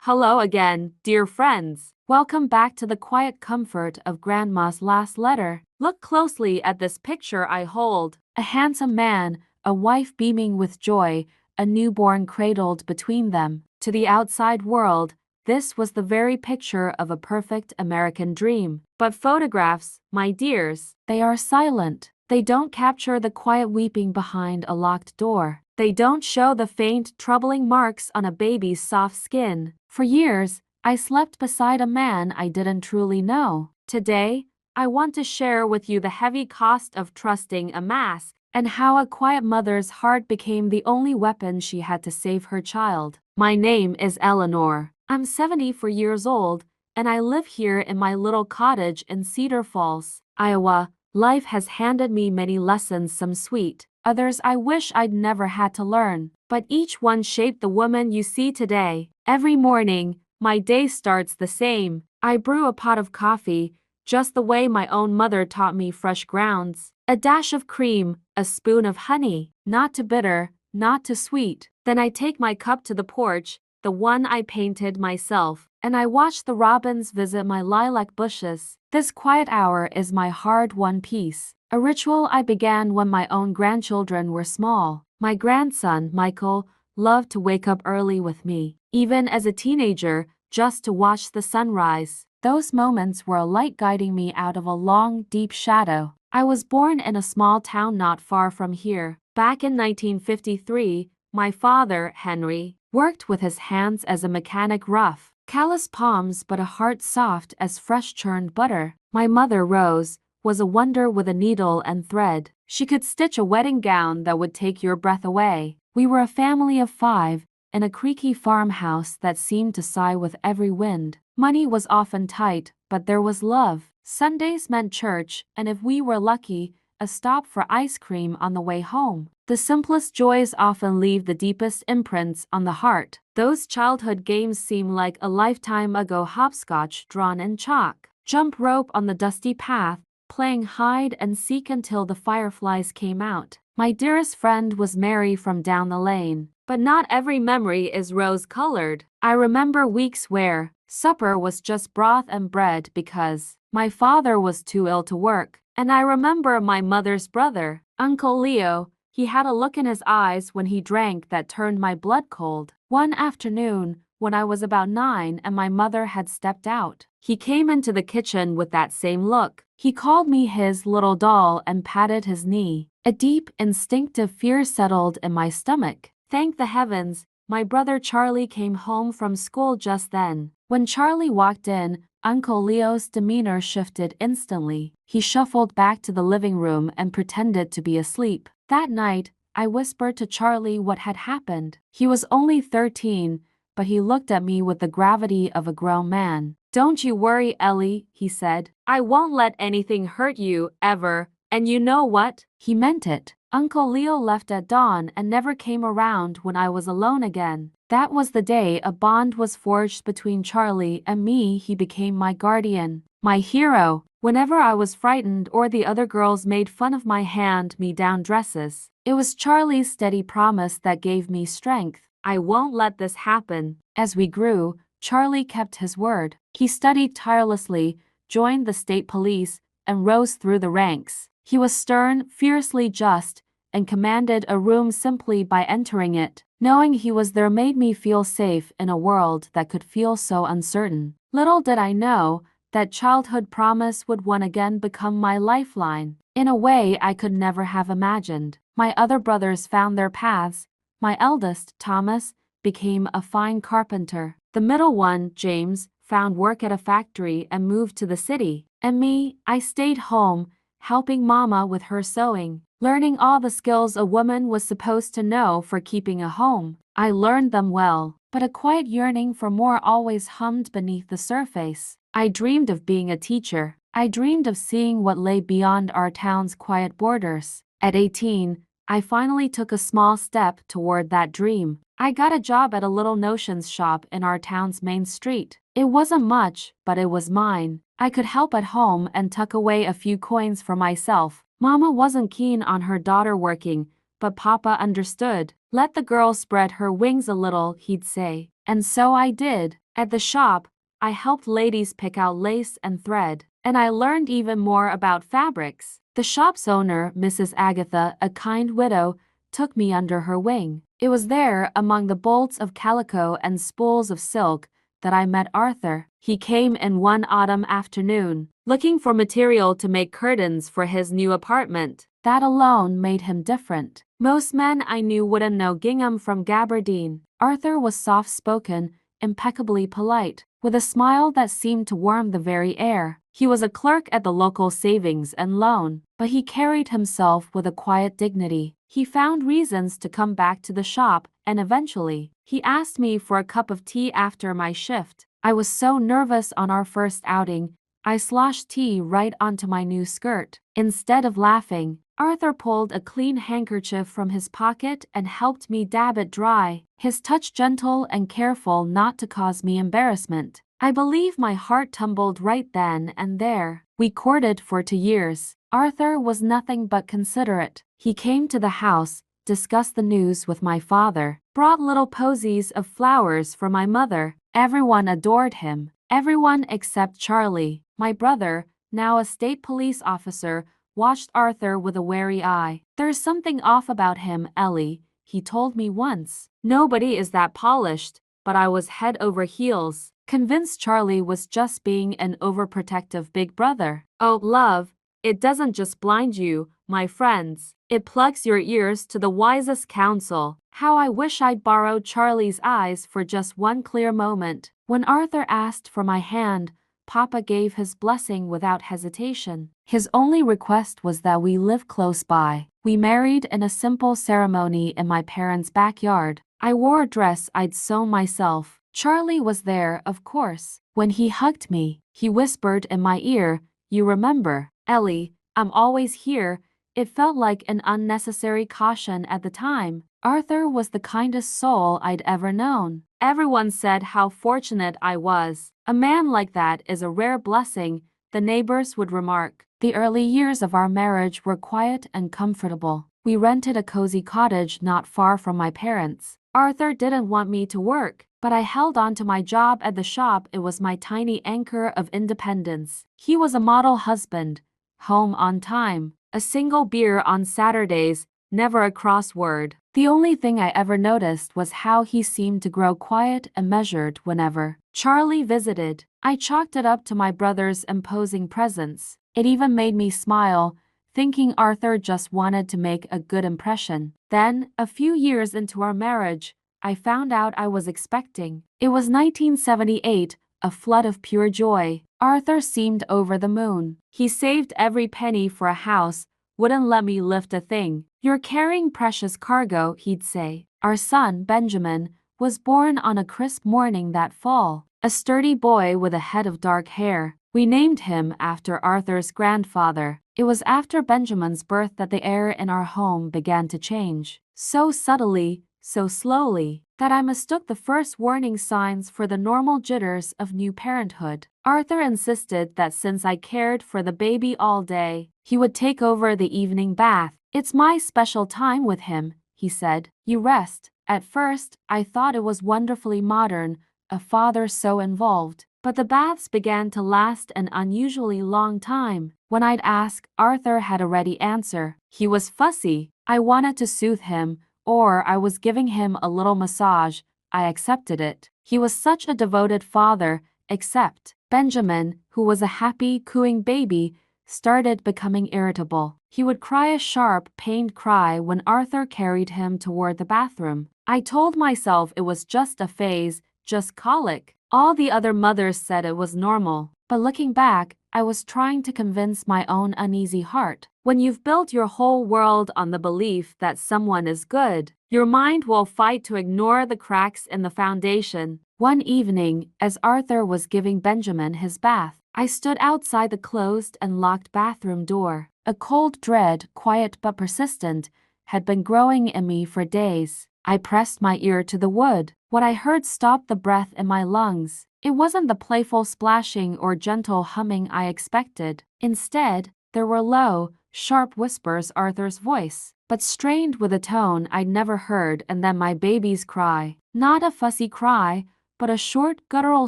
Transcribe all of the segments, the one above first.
Hello again, dear friends. Welcome back to the quiet comfort of Grandma's last letter. Look closely at this picture I hold. A handsome man, a wife beaming with joy, a newborn cradled between them. To the outside world, this was the very picture of a perfect American dream. But photographs, my dears, they are silent. They don't capture the quiet weeping behind a locked door. They don't show the faint, troubling marks on a baby's soft skin. For years, I slept beside a man I didn't truly know. Today, I want to share with you the heavy cost of trusting a mask, and how a quiet mother's heart became the only weapon she had to save her child. My name is Eleanor. I'm 74 years old, and I live here in my little cottage in Cedar Falls, Iowa. Life has handed me many lessons, some sweet, others I wish I'd never had to learn, but each one shaped the woman you see today. Every morning, my day starts the same. I brew a pot of coffee, just the way my own mother taught me, fresh grounds, a dash of cream, a spoon of honey, not too bitter, not too sweet. Then I take my cup to the porch, the one I painted myself, and I watch the robins visit my lilac bushes. This quiet hour is my hard-won peace, a ritual I began when my own grandchildren were small. My grandson, Michael, loved to wake up early with me, even as a teenager, just to watch the sunrise. Those moments were a light guiding me out of a long, deep shadow. I was born in a small town not far from here. Back in 1953, my father, Henry, worked with his hands as a mechanic, rough, callous palms but a heart soft as fresh churned butter. My mother, Rose, was a wonder with a needle and thread. She could stitch a wedding gown that would take your breath away. We were a family of 5, in a creaky farmhouse that seemed to sigh with every wind. Money was often tight, but there was love. Sundays meant church, and if we were lucky, a stop for ice cream on the way home. The simplest joys often leave the deepest imprints on the heart. Those childhood games seem like a lifetime ago. Hopscotch drawn in chalk, jump rope on the dusty path, playing hide and seek until the fireflies came out. My dearest friend was Mary from down the lane. But not every memory is rose-colored. I remember weeks where supper was just broth and bread because my father was too ill to work. And I remember my mother's brother, Uncle Leo. He had a look in his eyes when he drank that turned my blood cold. One afternoon, when I was about 9 and my mother had stepped out, he came into the kitchen with that same look. He called me his little doll and patted his knee. A deep, instinctive fear settled in my stomach. Thank the heavens, my brother Charlie came home from school just then. When Charlie walked in, Uncle Leo's demeanor shifted instantly. He shuffled back to the living room and pretended to be asleep. That night, I whispered to Charlie what had happened. He was only 13, but he looked at me with the gravity of a grown man. "Don't you worry, Ellie," he said. "I won't let anything hurt you, ever, and you know what?" He meant it. Uncle Leo left at dawn and never came around when I was alone again. That was the day a bond was forged between Charlie and me. He became my guardian, my hero. Whenever I was frightened or the other girls made fun of my hand-me-down dresses, it was Charlie's steady promise that gave me strength. I won't let this happen. As we grew, Charlie kept his word. He studied tirelessly, joined the state police, and rose through the ranks. He was stern, fiercely just, and commanded a room simply by entering it. Knowing he was there made me feel safe in a world that could feel so uncertain. Little did I know that childhood promise would one again become my lifeline, in a way I could never have imagined. My other brothers found their paths. My eldest, Thomas, became a fine carpenter. The middle one, James, found work at a factory and moved to the city. And me, I stayed home, helping Mama with her sewing, learning all the skills a woman was supposed to know for keeping a home. I learned them well, but a quiet yearning for more always hummed beneath the surface. I dreamed of being a teacher. I dreamed of seeing what lay beyond our town's quiet borders. At 18, I finally took a small step toward that dream. I got a job at a little notions shop in our town's main street. It wasn't much, but it was mine. I could help at home and tuck away a few coins for myself. Mama wasn't keen on her daughter working, but Papa understood. "Let the girl spread her wings a little," he'd say. And so I did. At the shop, I helped ladies pick out lace and thread, and I learned even more about fabrics. The shop's owner, Mrs. Agatha, a kind widow, took me under her wing. It was there, among the bolts of calico and spools of silk, that I met Arthur. He came in one autumn afternoon, looking for material to make curtains for his new apartment. That alone made him different. Most men I knew wouldn't know gingham from gabardine. Arthur was soft-spoken, impeccably polite, with a smile that seemed to warm the very air. He was a clerk at the local savings and loan, but he carried himself with a quiet dignity. He found reasons to come back to the shop, and eventually, he asked me for a cup of tea after my shift. I was so nervous on our first outing, I sloshed tea right onto my new skirt. Instead of laughing, Arthur pulled a clean handkerchief from his pocket and helped me dab it dry, his touch gentle and careful not to cause me embarrassment. I believe my heart tumbled right then and there. We courted for 2 years. Arthur was nothing but considerate. He came to the house, discussed the news with my father, brought little posies of flowers for my mother. Everyone adored him. Everyone except Charlie, my brother, now a state police officer, watched Arthur with a wary eye. "There's something off about him, Ellie," he told me once. Nobody is that polished, but I was head over heels, convinced Charlie was just being an overprotective big brother. Oh, love, it doesn't just blind you, my friends. It plugs your ears to the wisest counsel. How I wish I'd borrowed Charlie's eyes for just one clear moment. When Arthur asked for my hand, Papa gave his blessing without hesitation. His only request was that we live close by. We married in a simple ceremony in my parents' backyard. I wore a dress I'd sewn myself. Charlie was there, of course. When he hugged me, he whispered in my ear, "You remember, Ellie, I'm always here." It felt like an unnecessary caution at the time. Arthur was the kindest soul I'd ever known. Everyone said how fortunate I was. A man like that is a rare blessing, the neighbors would remark. The early years of our marriage were quiet and comfortable. We rented a cozy cottage not far from my parents. Arthur didn't want me to work, but I held on to my job at the shop. It was my tiny anchor of independence. He was a model husband, home on time, a single beer on Saturdays, never a cross word. The only thing I ever noticed was how he seemed to grow quiet and measured whenever Charlie visited. I chalked it up to my brother's imposing presence. It even made me smile, thinking Arthur just wanted to make a good impression. Then, a few years into our marriage, I found out I was expecting. It was 1978, a flood of pure joy. Arthur seemed over the moon. He saved every penny for a house, wouldn't let me lift a thing. "You're carrying precious cargo," he'd say. Our son, Benjamin, was born on a crisp morning that fall. A sturdy boy with a head of dark hair. We named him after Arthur's grandfather. It was after Benjamin's birth that the air in our home began to change. So subtly, so slowly, that I mistook the first warning signs for the normal jitters of new parenthood. Arthur insisted that since I cared for the baby all day, he would take over the evening bath. "It's my special time with him," he said. "You rest." At first, I thought it was wonderfully modern, a father so involved. But the baths began to last an unusually long time. When I'd ask, Arthur had a ready answer. He was fussy. I wanted to soothe him, or I was giving him a little massage. I accepted it. He was such a devoted father, except Benjamin, who was a happy, cooing baby, started becoming irritable. He would cry a sharp, pained cry when Arthur carried him toward the bathroom. I told myself it was just a phase, just colic. All the other mothers said it was normal. But looking back, I was trying to convince my own uneasy heart. When you've built your whole world on the belief that someone is good, your mind will fight to ignore the cracks in the foundation. One evening, as Arthur was giving Benjamin his bath, I stood outside the closed and locked bathroom door. A cold dread, quiet but persistent, had been growing in me for days. I pressed my ear to the wood. What I heard stopped the breath in my lungs. It wasn't the playful splashing or gentle humming I expected. Instead, there were low, sharp whispers, Arthur's voice, but strained with a tone I'd never heard, and then my baby's cry. Not a fussy cry, but a short guttural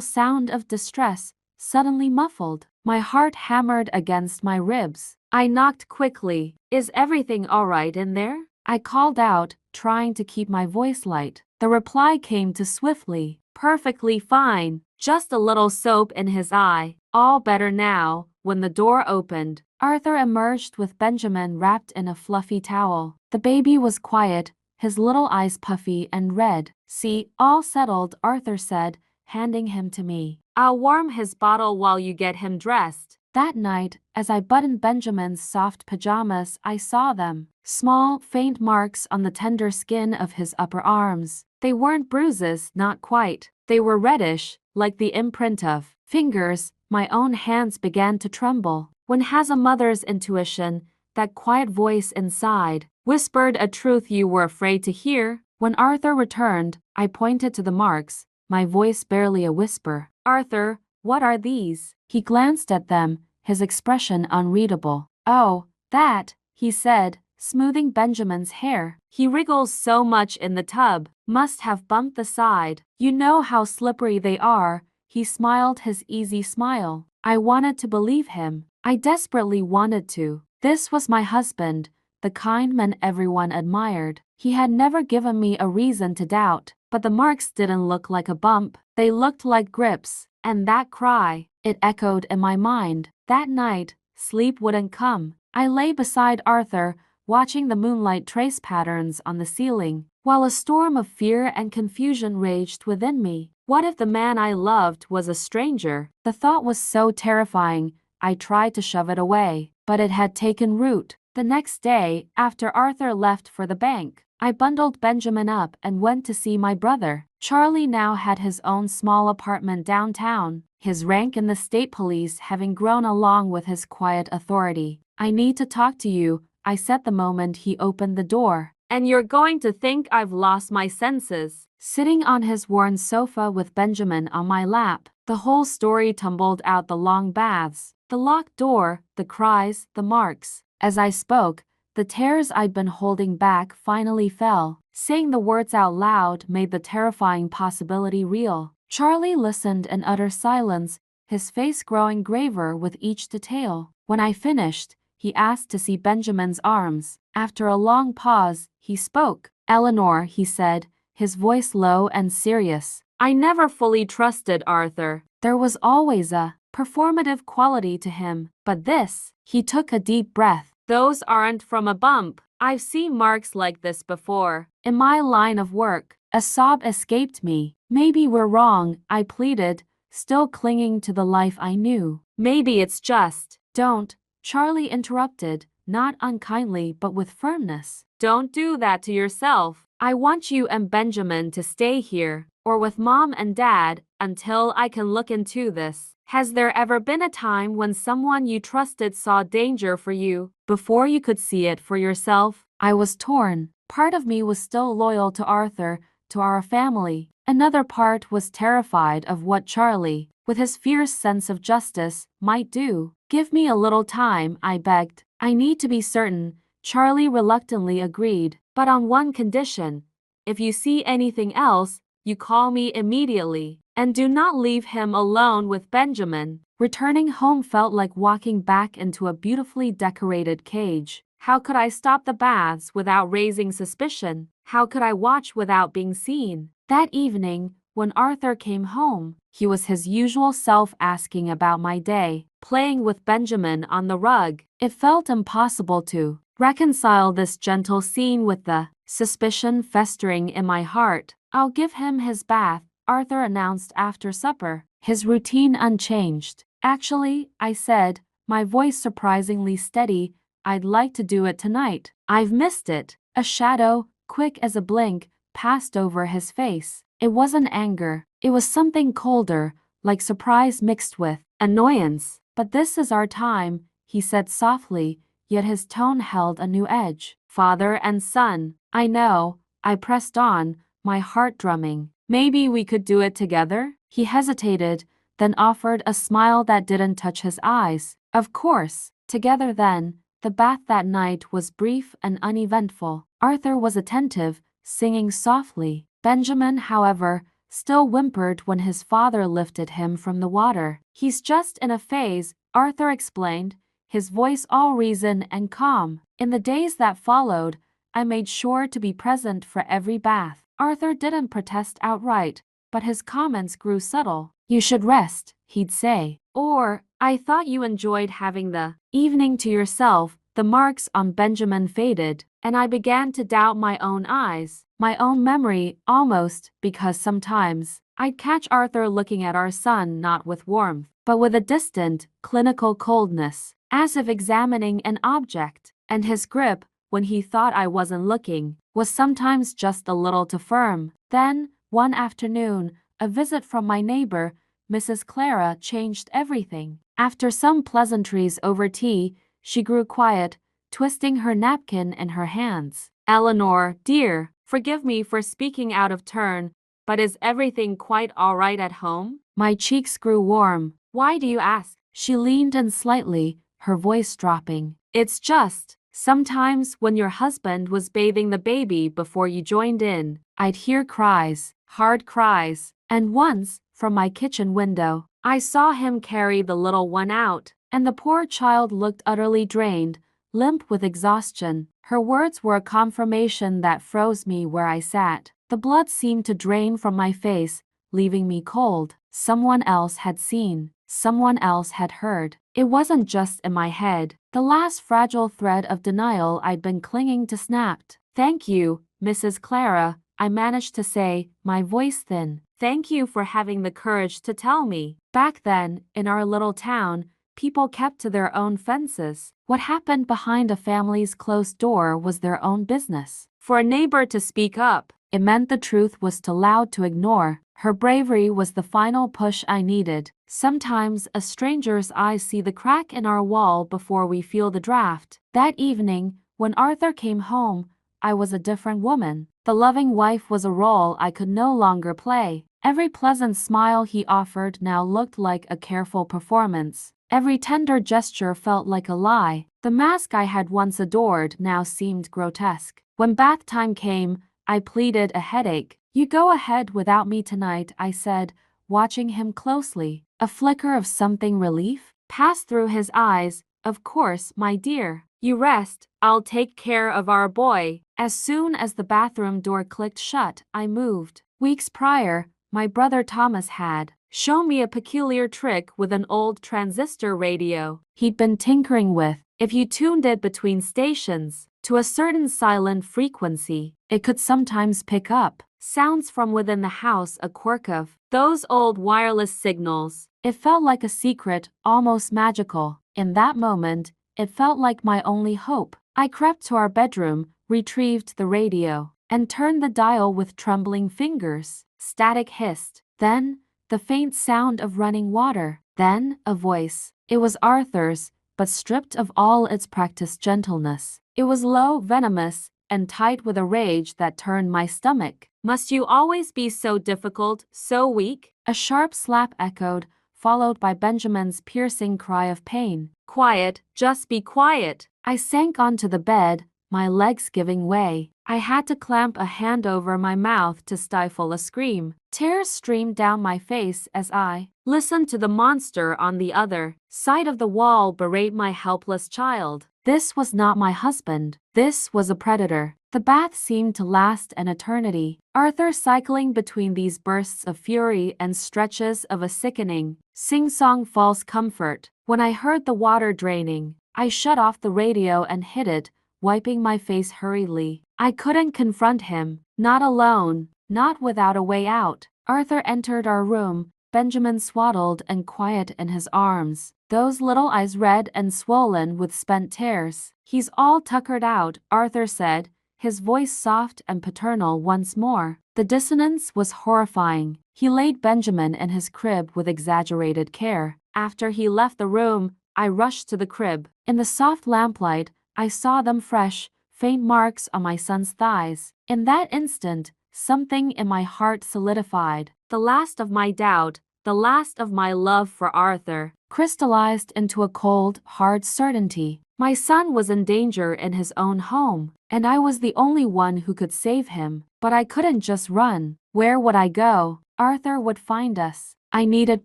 sound of distress suddenly muffled. My heart hammered against my ribs. I knocked quickly. "Is everything all right in there?" I called out, trying to keep my voice light. The reply came too swiftly. "Perfectly fine. Just a little soap in his eye. All better now." When the door opened, Arthur emerged with Benjamin wrapped in a fluffy towel. The baby was quiet, his little eyes puffy and red. "See, all settled," Arthur said, handing him to me. "I'll warm his bottle while you get him dressed." That night, as I buttoned Benjamin's soft pajamas, I saw them. Small, faint marks on the tender skin of his upper arms. They weren't bruises, not quite. They were reddish, like the imprint of fingers. My own hands began to tremble. When has a mother's intuition, that quiet voice inside, whispered a truth you were afraid to hear? When Arthur returned, I pointed to the marks, my voice barely a whisper. "Arthur, what are these?" He glanced at them, his expression unreadable. "Oh, that," he said, smoothing Benjamin's hair. "He wriggles so much in the tub. Must have bumped the side. You know how slippery they are." He smiled his easy smile. I wanted to believe him. I desperately wanted to. This was my husband, the kind man everyone admired. He had never given me a reason to doubt. But the marks didn't look like a bump. They looked like grips. And that cry, it echoed in my mind. That night, sleep wouldn't come. I lay beside Arthur, watching the moonlight trace patterns on the ceiling, while a storm of fear and confusion raged within me. What if the man I loved was a stranger? The thought was so terrifying, I tried to shove it away, but it had taken root. The next day, after Arthur left for the bank, I bundled Benjamin up and went to see my brother. Charlie now had his own small apartment downtown, his rank in the state police having grown along with his quiet authority. "I need to talk to you," I said the moment he opened the door. "And you're going to think I've lost my senses." Sitting on his worn sofa with Benjamin on my lap, the whole story tumbled out: the long baths, the locked door, the cries, the marks. As I spoke, the tears I'd been holding back finally fell. Saying the words out loud made the terrifying possibility real. Charlie listened in utter silence, his face growing graver with each detail. When I finished, he asked to see Benjamin's arms. After a long pause, he spoke. "Eleanor," he said, his voice low and serious. "I never fully trusted Arthur. There was always a performative quality to him. But this," he took a deep breath, "those aren't from a bump. I've seen marks like this before. In my line of work." A sob escaped me. "Maybe we're wrong," I pleaded, still clinging to the life I knew. "Maybe it's just..." "Don't," Charlie interrupted, not unkindly but with firmness. "Don't do that to yourself. I want you and Benjamin to stay here, or with Mom and Dad, until I can look into this. Has there ever been a time when someone you trusted saw danger for you before you could see it for yourself?" I was torn. Part of me was still loyal to Arthur, to our family. Another part was terrified of what Charlie, with his fierce sense of justice, might do. "Give me a little time," I begged. "I need to be certain." Charlie reluctantly agreed, "but on one condition. If you see anything else, you call me immediately. And do not leave him alone with Benjamin." Returning home felt like walking back into a beautifully decorated cage. How could I stop the baths without raising suspicion? How could I watch without being seen? That evening, when Arthur came home, he was his usual self, asking about my day, playing with Benjamin on the rug. It felt impossible to reconcile this gentle scene with the suspicion festering in my heart. "I'll give him his bath," Arthur announced after supper, his routine unchanged. "Actually," I said, my voice surprisingly steady, "I'd like to do it tonight. I've missed it." A shadow, quick as a blink, passed over his face. It wasn't anger. It was something colder, like surprise mixed with annoyance. "But this is our time," he said softly, yet his tone held a new edge. "Father and son." "I know," I pressed on, my heart drumming. "Maybe we could do it together?" He hesitated, then offered a smile that didn't touch his eyes. "Of course." Together then. The bath that night was brief and uneventful. Arthur was attentive, singing softly. Benjamin, however, still whimpered when his father lifted him from the water. "He's just in a phase," Arthur explained, his voice all reason and calm. In the days that followed, I made sure to be present for every bath. Arthur didn't protest outright, but his comments grew subtle. "You should rest," he'd say. Or, "I thought you enjoyed having the evening to yourself." The marks on Benjamin faded, and I began to doubt my own eyes, my own memory almost, because sometimes I'd catch Arthur looking at our son not with warmth, but with a distant, clinical coldness, as if examining an object, and his grip, when he thought I wasn't looking, was sometimes just a little too firm. Then, one afternoon, a visit from my neighbor, Mrs. Clara, changed everything. After some pleasantries over tea, she grew quiet, twisting her napkin in her hands. "Eleanor, dear, forgive me for speaking out of turn, but is everything quite all right at home?" My cheeks grew warm. "Why do you ask?" She leaned in slightly, her voice dropping. "It's just, sometimes when your husband was bathing the baby before you joined in, I'd hear cries, hard cries, and once, from my kitchen window, I saw him carry the little one out, and the poor child looked utterly drained, limp with exhaustion." Her words were a confirmation that froze me where I sat. The blood seemed to drain from my face, leaving me cold. Someone else had seen. Someone else had heard. It wasn't just in my head. The last fragile thread of denial I'd been clinging to snapped. "Thank you, Mrs. Clara," I managed to say, my voice thin. "Thank you for having the courage to tell me." Back then, in our little town, people kept to their own fences. What happened behind a family's closed door was their own business. For a neighbor to speak up, it meant the truth was too loud to ignore. Her bravery was the final push I needed. Sometimes a stranger's eyes see the crack in our wall before we feel the draft. That evening, when Arthur came home, I was a different woman. The loving wife was a role I could no longer play. Every pleasant smile he offered now looked like a careful performance. Every tender gesture felt like a lie. The mask I had once adored now seemed grotesque. When bath time came, I pleaded a headache. "You go ahead without me tonight," I said, watching him closely. A flicker of something relief passed through his eyes. "Of course, my dear. You rest, I'll take care of our boy." As soon as the bathroom door clicked shut, I moved. Weeks prior, my brother Thomas had shown me a peculiar trick with an old transistor radio he'd been tinkering with. If you tuned it between stations to a certain silent frequency, it could sometimes pick up sounds from within the house, a quirk of those old wireless signals. It felt like a secret, almost magical. In that moment, it felt like my only hope. I crept to our bedroom, retrieved the radio, and turned the dial with trembling fingers. Static hissed. Then, the faint sound of running water. Then, a voice. It was Arthur's, but stripped of all its practiced gentleness. It was low, venomous, and tight with a rage that turned my stomach. "Must you always be so difficult, so weak?" A sharp slap echoed, followed by Benjamin's piercing cry of pain. "Quiet, just be quiet." I sank onto the bed, my legs giving way. I had to clamp a hand over my mouth to stifle a scream. Tears streamed down my face as I listened to the monster on the other side of the wall berate my helpless child. This was not my husband. This was a predator. The bath seemed to last an eternity. Arthur cycling between these bursts of fury and stretches of a sickening, sing-song false comfort. When I heard the water draining, I shut off the radio and hid it, wiping my face hurriedly. I couldn't confront him, not alone, not without a way out. Arthur entered our room, Benjamin swaddled and quiet in his arms, those little eyes red and swollen with spent tears. "He's all tuckered out," Arthur said, his voice soft and paternal once more. The dissonance was horrifying. He laid Benjamin in his crib with exaggerated care. After he left the room, I rushed to the crib. In the soft lamplight, I saw them fresh, faint marks on my son's thighs. In that instant, something in my heart solidified. The last of my doubt, the last of my love for Arthur, crystallized into a cold, hard certainty. My son was in danger in his own home, and I was the only one who could save him. But I couldn't just run. Where would I go? Arthur would find us. I needed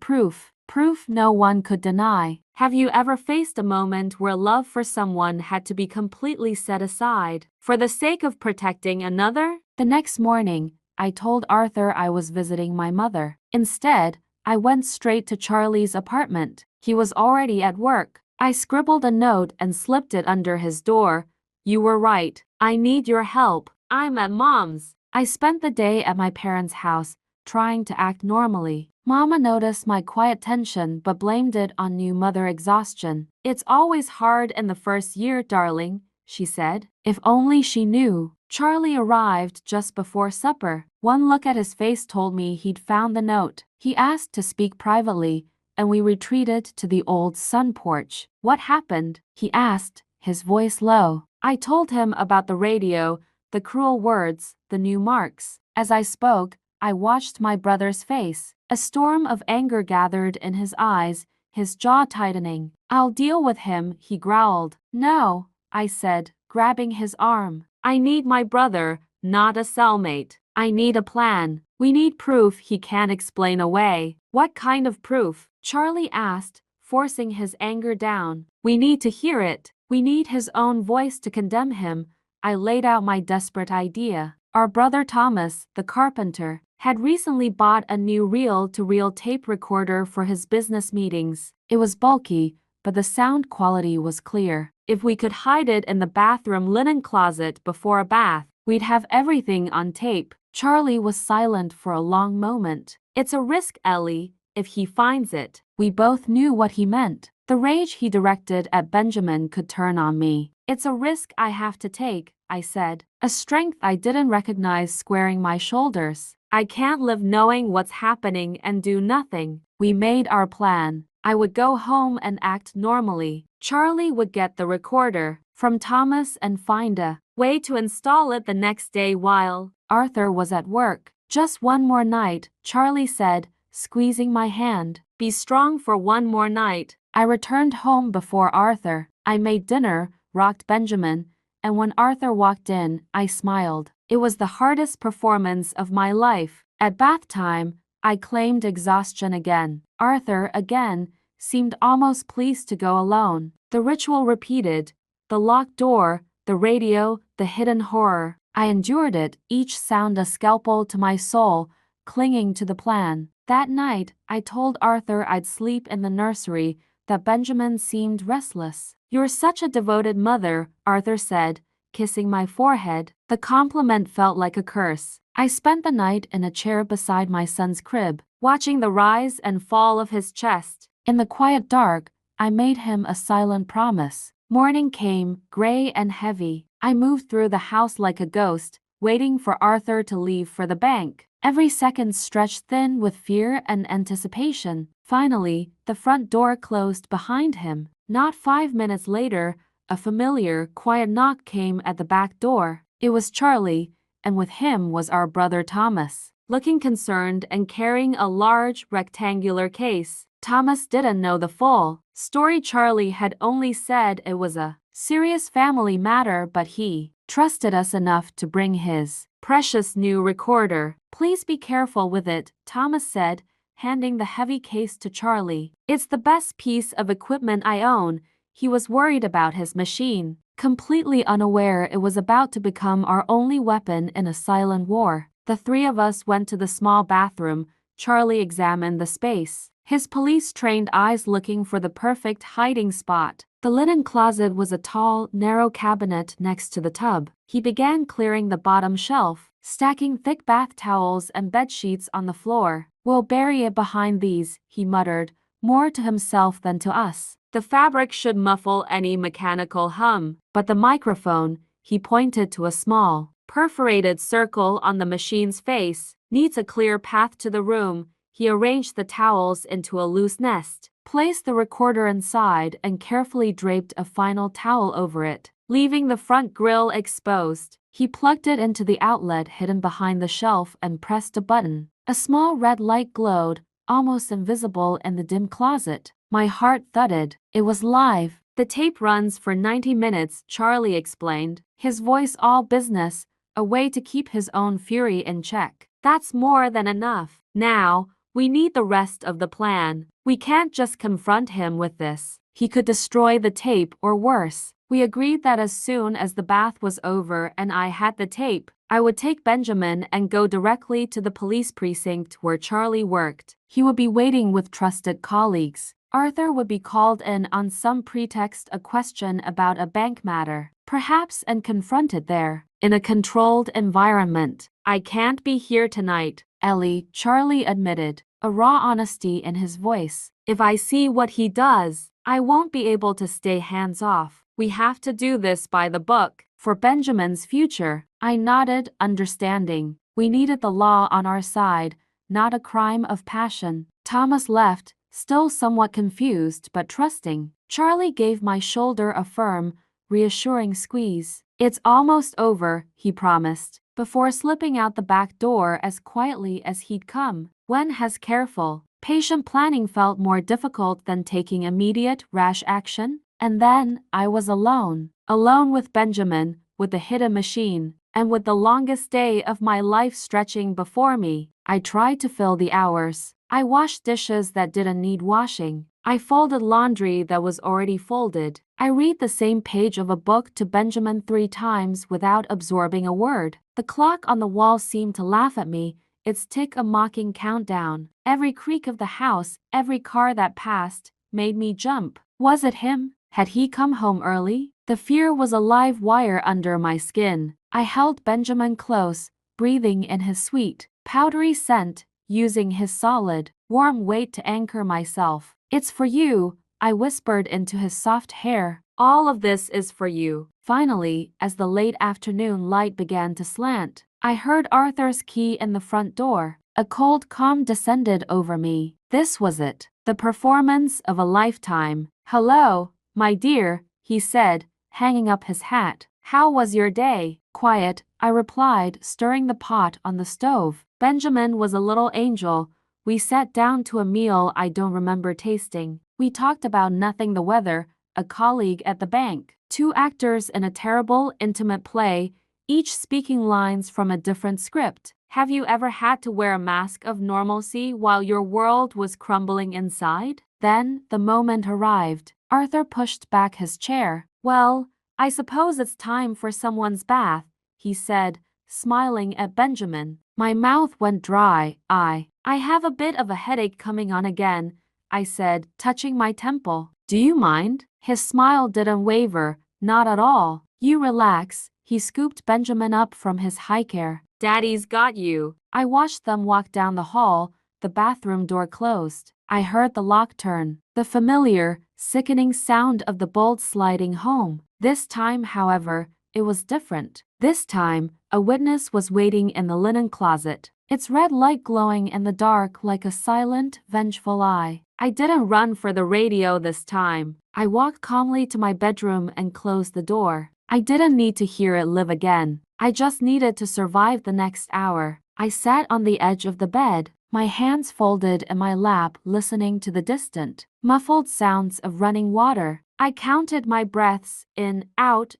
proof. Proof no one could deny. Have you ever faced a moment where love for someone had to be completely set aside for the sake of protecting another? The next morning, I told Arthur I was visiting my mother. Instead, I went straight to Charlie's apartment. He was already at work. I scribbled a note and slipped it under his door. You were right. I need your help. I'm at Mom's. I spent the day at my parents' house, trying to act normally. Mama noticed my quiet tension but blamed it on new mother exhaustion. It's always hard in the first year, darling, she said. If only she knew. Charlie arrived just before supper. One look at his face told me he'd found the note. He asked to speak privately, and we retreated to the old sun porch. What happened? He asked, his voice low. I told him about the radio, the cruel words, the new marks. As I spoke, I watched my brother's face. A storm of anger gathered in his eyes, his jaw tightening. I'll deal with him, he growled. No, I said, grabbing his arm. I need my brother, not a cellmate. I need a plan. We need proof he can't explain away. What kind of proof? Charlie asked, forcing his anger down. We need to hear it. We need his own voice to condemn him. I laid out my desperate idea. Our brother Thomas, the carpenter, had recently bought a new reel-to-reel tape recorder for his business meetings. It was bulky, but the sound quality was clear. If we could hide it in the bathroom linen closet before a bath, we'd have everything on tape. Charlie was silent for a long moment. It's a risk, Ellie, if he finds it. We both knew what he meant. The rage he directed at Benjamin could turn on me. It's a risk I have to take, I said, a strength I didn't recognize squaring my shoulders. I can't live knowing what's happening and do nothing. We made our plan. I would go home and act normally. Charlie would get the recorder from Thomas and find a way to install it the next day while Arthur was at work. Just one more night, Charlie said, squeezing my hand. Be strong for one more night. I returned home before Arthur. I made dinner, rocked Benjamin, and when Arthur walked in, I smiled. It was the hardest performance of my life. At bath time, I claimed exhaustion again. Arthur, again, seemed almost pleased to go alone. The ritual repeated. The locked door, the radio, the hidden horror. I endured it, each sound a scalpel to my soul, clinging to the plan. That night, I told Arthur I'd sleep in the nursery, that Benjamin seemed restless. You're such a devoted mother, Arthur said, kissing my forehead. The compliment felt like a curse. I spent the night in a chair beside my son's crib, watching the rise and fall of his chest. In the quiet dark, I made him a silent promise. Morning came, gray and heavy. I moved through the house like a ghost, waiting for Arthur to leave for the bank. Every second stretched thin with fear and anticipation. Finally, the front door closed behind him. Not 5 minutes later, a familiar, quiet knock came at the back door. It was Charlie, and with him was our brother Thomas, looking concerned and carrying a large, rectangular case. Thomas didn't know the full story. Charlie had only said it was a serious family matter, but he trusted us enough to bring his precious new recorder. Please be careful with it, Thomas said, handing the heavy case to Charlie. It's the best piece of equipment I own. He was worried about his machine, completely unaware it was about to become our only weapon in a silent war. The three of us went to the small bathroom. Charlie examined the space, his police-trained eyes looking for the perfect hiding spot. The linen closet was a tall, narrow cabinet next to the tub. He began clearing the bottom shelf, stacking thick bath towels and bed sheets on the floor. We'll bury it behind these, he muttered, more to himself than to us. The fabric should muffle any mechanical hum. But the microphone, he pointed to a small, perforated circle on the machine's face, needs a clear path to the room. He arranged the towels into a loose nest, placed the recorder inside, and carefully draped a final towel over it, leaving the front grille exposed. He plugged it into the outlet hidden behind the shelf and pressed a button. A small red light glowed, almost invisible in the dim closet. My heart thudded. It was live. The tape runs for 90 minutes, Charlie explained, his voice all business, a way to keep his own fury in check. That's more than enough. Now, we need the rest of the plan. We can't just confront him with this. He could destroy the tape or worse. We agreed that as soon as the bath was over and I had the tape, I would take Benjamin and go directly to the police precinct where Charlie worked. He would be waiting with trusted colleagues. Arthur would be called in on some pretext, a question about a bank matter, perhaps, and confronted there, in a controlled environment. I can't be here tonight, Ellie, Charlie admitted, a raw honesty in his voice. If I see what he does, I won't be able to stay hands off. We have to do this by the book, for Benjamin's future. I nodded, understanding. We needed the law on our side, not a crime of passion. Thomas left, still somewhat confused but trusting. Charlie gave my shoulder a firm, reassuring squeeze. It's almost over, he promised, before slipping out the back door as quietly as he'd come. When has careful, patient planning felt more difficult than taking immediate, rash action? And then I was alone. Alone with Benjamin, with the hidden machine, and with the longest day of my life stretching before me. I tried to fill the hours. I washed dishes that didn't need washing. I folded laundry that was already folded. I read the same page of a book to Benjamin 3 times without absorbing a word. The clock on the wall seemed to laugh at me, its tick a mocking countdown. Every creak of the house, every car that passed, made me jump. Was it him? Had he come home early? The fear was a live wire under my skin. I held Benjamin close, breathing in his sweet, powdery scent, using his solid, warm weight to anchor myself. It's for you, I whispered into his soft hair. All of this is for you. Finally, as the late afternoon light began to slant, I heard Arthur's key in the front door. A cold calm descended over me. This was it, the performance of a lifetime. Hello, my dear, he said, hanging up his hat. How was your day? Quiet, I replied, stirring the pot on the stove. Benjamin was a little angel. We sat down to a meal I don't remember tasting. We talked about nothing, the weather, a colleague at the bank, 2 actors in a terrible, intimate play, each speaking lines from a different script. Have you ever had to wear a mask of normalcy while your world was crumbling inside? Then, the moment arrived. Arthur pushed back his chair. Well, I suppose it's time for someone's bath, he said, smiling at Benjamin. My mouth went dry. I have a bit of a headache coming on again, I said, touching my temple. Do you mind? His smile didn't waver, not at all. You relax. He scooped Benjamin up from his high chair. Daddy's got you. I watched them walk down the hall, the bathroom door closed. I heard the lock turn, the familiar, sickening sound of the bolt sliding home. This time, however, it was different. This time, a witness was waiting in the linen closet, its red light glowing in the dark like a silent, vengeful eye. I didn't run for the radio this time. I walked calmly to my bedroom and closed the door. I didn't need to hear it live again. I just needed to survive the next hour. I sat on the edge of the bed, my hands folded in my lap, listening to the distant, muffled sounds of running water. I counted my breaths, in, out,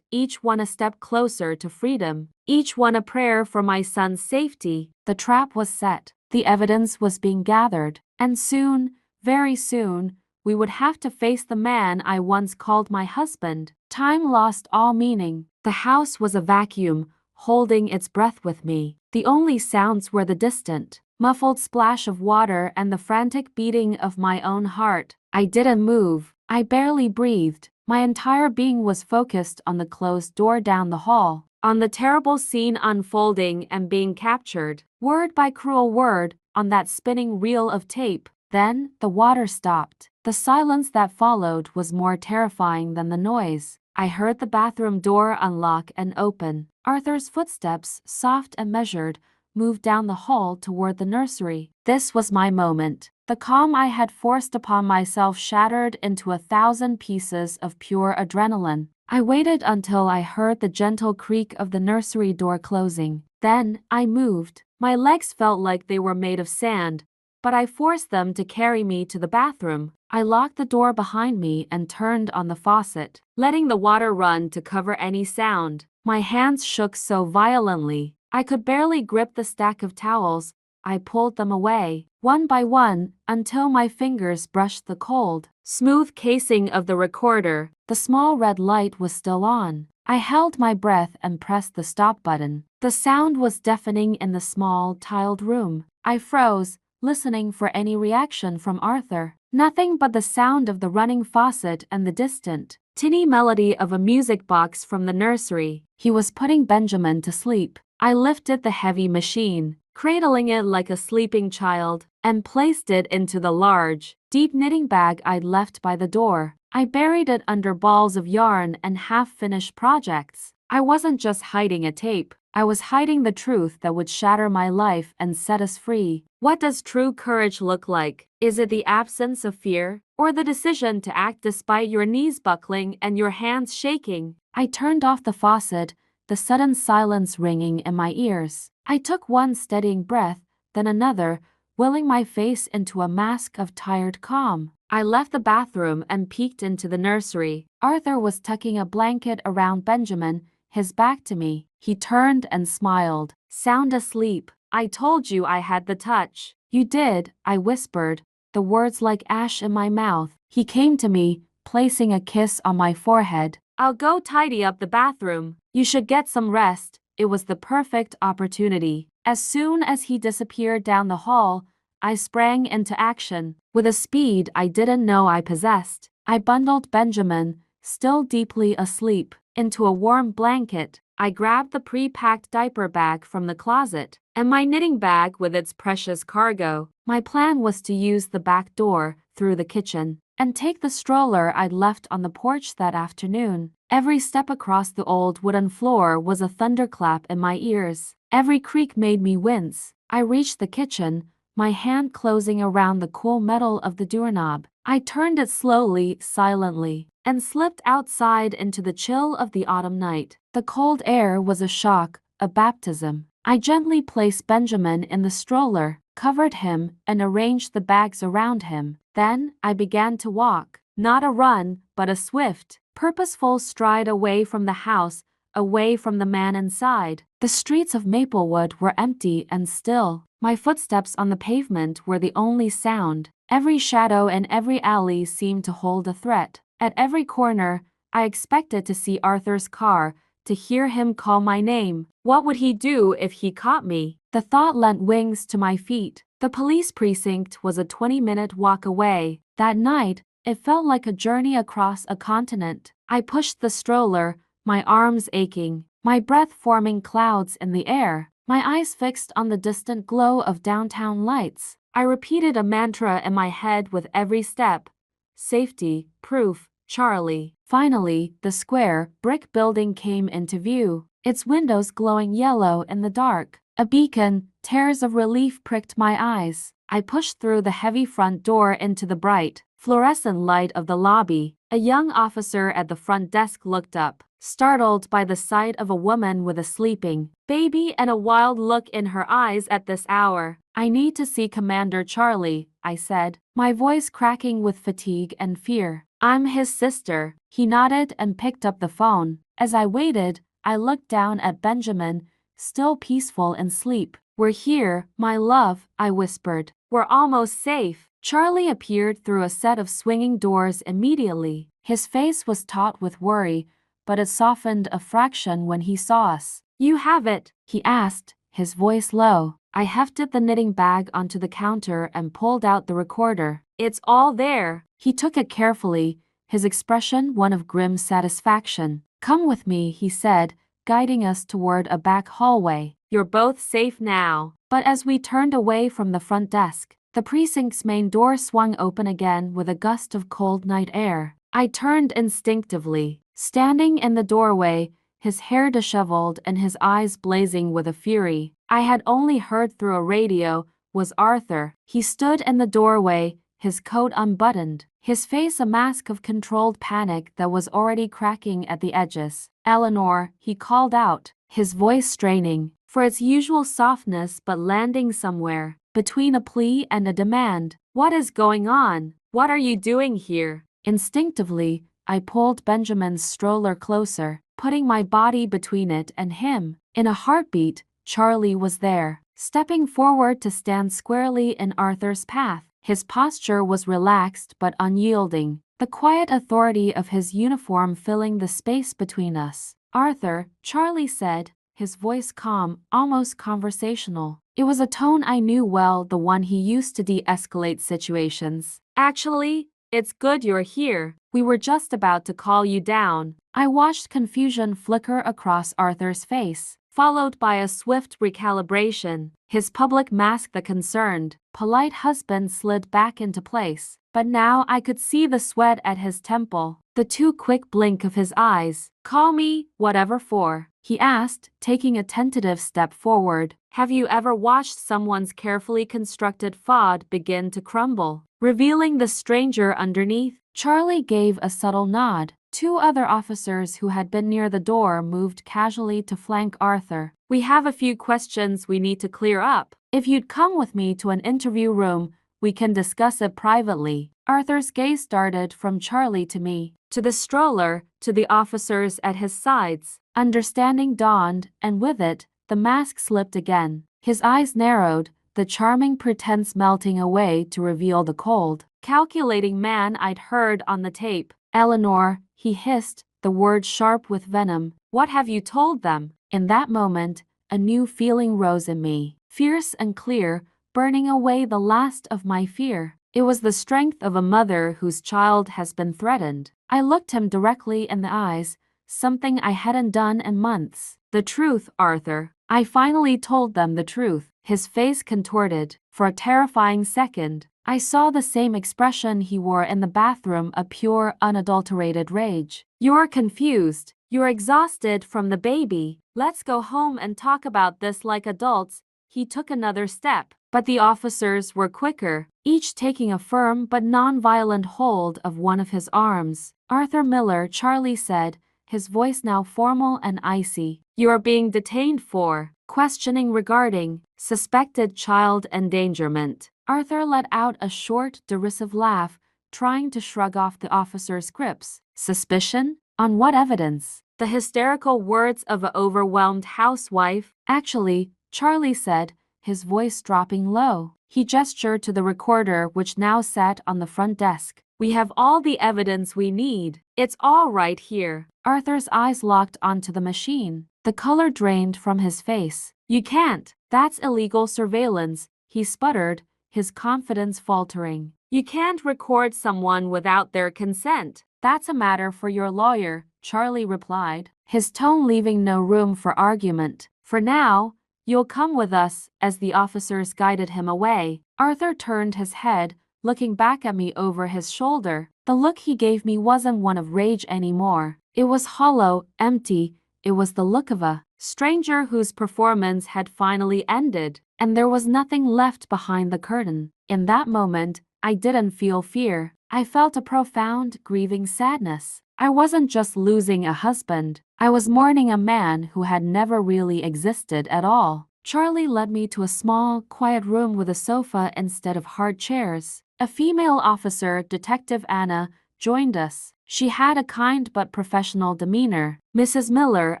each one a step closer to freedom, each one a prayer for my son's safety. The trap was set. The evidence was being gathered. And soon, very soon, we would have to face the man I once called my husband. Time lost all meaning. The house was a vacuum, holding its breath with me. The only sounds were the distant, muffled splash of water and the frantic beating of my own heart. I didn't move. I barely breathed. My entire being was focused on the closed door down the hall, on the terrible scene unfolding and being captured, word by cruel word, on that spinning reel of tape. Then, the water stopped. The silence that followed was more terrifying than the noise. I heard the bathroom door unlock and open. Arthur's footsteps, soft and measured, moved down the hall toward the nursery. This was my moment. The calm I had forced upon myself shattered into 1,000 pieces of pure adrenaline. I waited until I heard the gentle creak of the nursery door closing. Then, I moved. My legs felt like they were made of sand, but I forced them to carry me to the bathroom. I locked the door behind me and turned on the faucet, letting the water run to cover any sound. My hands shook so violently, I could barely grip the stack of towels. I pulled them away, one by one, until my fingers brushed the cold, smooth casing of the recorder. The small red light was still on. I held my breath and pressed the stop button. The sound was deafening in the small, tiled room. I froze, listening for any reaction from Arthur. Nothing but the sound of the running faucet and the distant, tinny melody of a music box from the nursery. He was putting Benjamin to sleep. I lifted the heavy machine, cradling it like a sleeping child, and placed it into the large, deep knitting bag I'd left by the door. I buried it under balls of yarn and half-finished projects. I wasn't just hiding a tape. I was hiding the truth that would shatter my life and set us free. What does true courage look like? Is it the absence of fear, or the decision to act despite your knees buckling and your hands shaking? I turned off the faucet, the sudden silence ringing in my ears. I took one steadying breath, then another, willing my face into a mask of tired calm. I left the bathroom and peeked into the nursery. Arthur was tucking a blanket around Benjamin, his back to me. He turned and smiled. Sound asleep. I told you I had the touch. You did, I whispered, the words like ash in my mouth. He came to me, placing a kiss on my forehead. I'll go tidy up the bathroom. You should get some rest. It was the perfect opportunity. As soon as he disappeared down the hall, I sprang into action. With a speed I didn't know I possessed, I bundled Benjamin, still deeply asleep, into a warm blanket. I grabbed the pre-packed diaper bag from the closet, and my knitting bag with its precious cargo. My plan was to use the back door, through the kitchen, and take the stroller I'd left on the porch that afternoon. Every step across the old wooden floor was a thunderclap in my ears. Every creak made me wince. I reached the kitchen, my hand closing around the cool metal of the doorknob. I turned it slowly, silently, and slipped outside into the chill of the autumn night. The cold air was a shock, a baptism. I gently placed Benjamin in the stroller, covered him, and arranged the bags around him. Then I began to walk, not a run, but a swift, purposeful stride away from the house, away from the man inside. The streets of Maplewood were empty and still. My footsteps on the pavement were the only sound. Every shadow and every alley seemed to hold a threat. At every corner, I expected to see Arthur's car, to hear him call my name. What would he do if he caught me? The thought lent wings to my feet. The police precinct was a 20-minute walk away. That night, it felt like a journey across a continent. I pushed the stroller, my arms aching, my breath forming clouds in the air, my eyes fixed on the distant glow of downtown lights. I repeated a mantra in my head with every step. Safety, proof, Charlie. Finally, the square, brick building came into view, its windows glowing yellow in the dark. A beacon, tears of relief pricked my eyes. I pushed through the heavy front door into the bright, fluorescent light of the lobby. A young officer at the front desk looked up, startled by the sight of a woman with a sleeping baby and a wild look in her eyes at this hour. I need to see Commander Charlie, I said, my voice cracking with fatigue and fear. I'm his sister. He nodded and picked up the phone. As I waited, I looked down at Benjamin, still peaceful in sleep. We're here, my love, I whispered. We're almost safe. Charlie appeared through a set of swinging doors immediately. His face was taut with worry, but it softened a fraction when he saw us. You have it? He asked, his voice low. I hefted the knitting bag onto the counter and pulled out the recorder. It's all there. He took it carefully, his expression one of grim satisfaction. Come with me, he said, guiding us toward a back hallway. You're both safe now. But as we turned away from the front desk, the precinct's main door swung open again with a gust of cold night air. I turned instinctively. Standing in the doorway, his hair disheveled and his eyes blazing with a fury I had only heard through a radio, was Arthur. He stood in the doorway, his coat unbuttoned, his face a mask of controlled panic that was already cracking at the edges. Eleanor, he called out, his voice straining for its usual softness but landing somewhere between a plea and a demand. What is going on? What are you doing here? Instinctively, I pulled Benjamin's stroller closer, putting my body between it and him. In a heartbeat, Charlie was there, stepping forward to stand squarely in Arthur's path. His posture was relaxed but unyielding, the quiet authority of his uniform filling the space between us. "Arthur," Charlie said, his voice calm, almost conversational. It was a tone I knew well, the one he used to de-escalate situations. "Actually, it's good you're here. We were just about to call you down." I watched confusion flicker across Arthur's face, followed by a swift recalibration. His public mask, the concerned, polite husband, slid back into place, but now I could see the sweat at his temple, the too quick blink of his eyes. "Call me, whatever for?" he asked, taking a tentative step forward. "Have you ever watched someone's carefully constructed facade begin to crumble, revealing the stranger underneath?" Charlie gave a subtle nod. Two other officers who had been near the door moved casually to flank Arthur. "We have a few questions we need to clear up. If you'd come with me to an interview room, we can discuss it privately." Arthur's gaze darted from Charlie to me, to the stroller, to the officers at his sides. Understanding dawned, and with it, the mask slipped again. His eyes narrowed, the charming pretense melting away to reveal the cold, calculating man I'd heard on the tape. "Eleanor," he hissed, the word sharp with venom. "What have you told them?" In that moment, a new feeling rose in me, fierce and clear, burning away the last of my fear. It was the strength of a mother whose child has been threatened. I looked him directly in the eyes, something I hadn't done in months. "The truth, Arthur." I finally told them the truth. His face contorted. For a terrifying second, I saw the same expression he wore in the bathroom, a pure, unadulterated rage. "You're confused. You're exhausted from the baby. Let's go home and talk about this like adults." He took another step, but the officers were quicker, each taking a firm but non-violent hold of one of his arms. "Arthur Miller," Charlie said, his voice now formal and icy. "You are being detained for questioning regarding suspected child endangerment." Arthur let out a short, derisive laugh, trying to shrug off the officer's grips. "Suspicion? On what evidence?" The hysterical words of an overwhelmed housewife. "Actually," Charlie said, his voice dropping low. He gestured to the recorder which now sat on the front desk. "We have all the evidence we need. It's all right here." Arthur's eyes locked onto the machine. The color drained from his face. "You can't. That's illegal surveillance," he sputtered, his confidence faltering. "You can't record someone without their consent." "That's a matter for your lawyer," Charlie replied, his tone leaving no room for argument. "For now, you'll come with us," as the officers guided him away. Arthur turned his head, looking back at me over his shoulder. The look he gave me wasn't one of rage anymore. It was hollow, empty. It was the look of a stranger whose performance had finally ended, and there was nothing left behind the curtain. In that moment, I didn't feel fear. I felt a profound, grieving sadness. I wasn't just losing a husband. I was mourning a man who had never really existed at all. Charlie led me to a small, quiet room with a sofa instead of hard chairs. A female officer, Detective Anna, joined us. She had a kind but professional demeanor. "Mrs. Miller,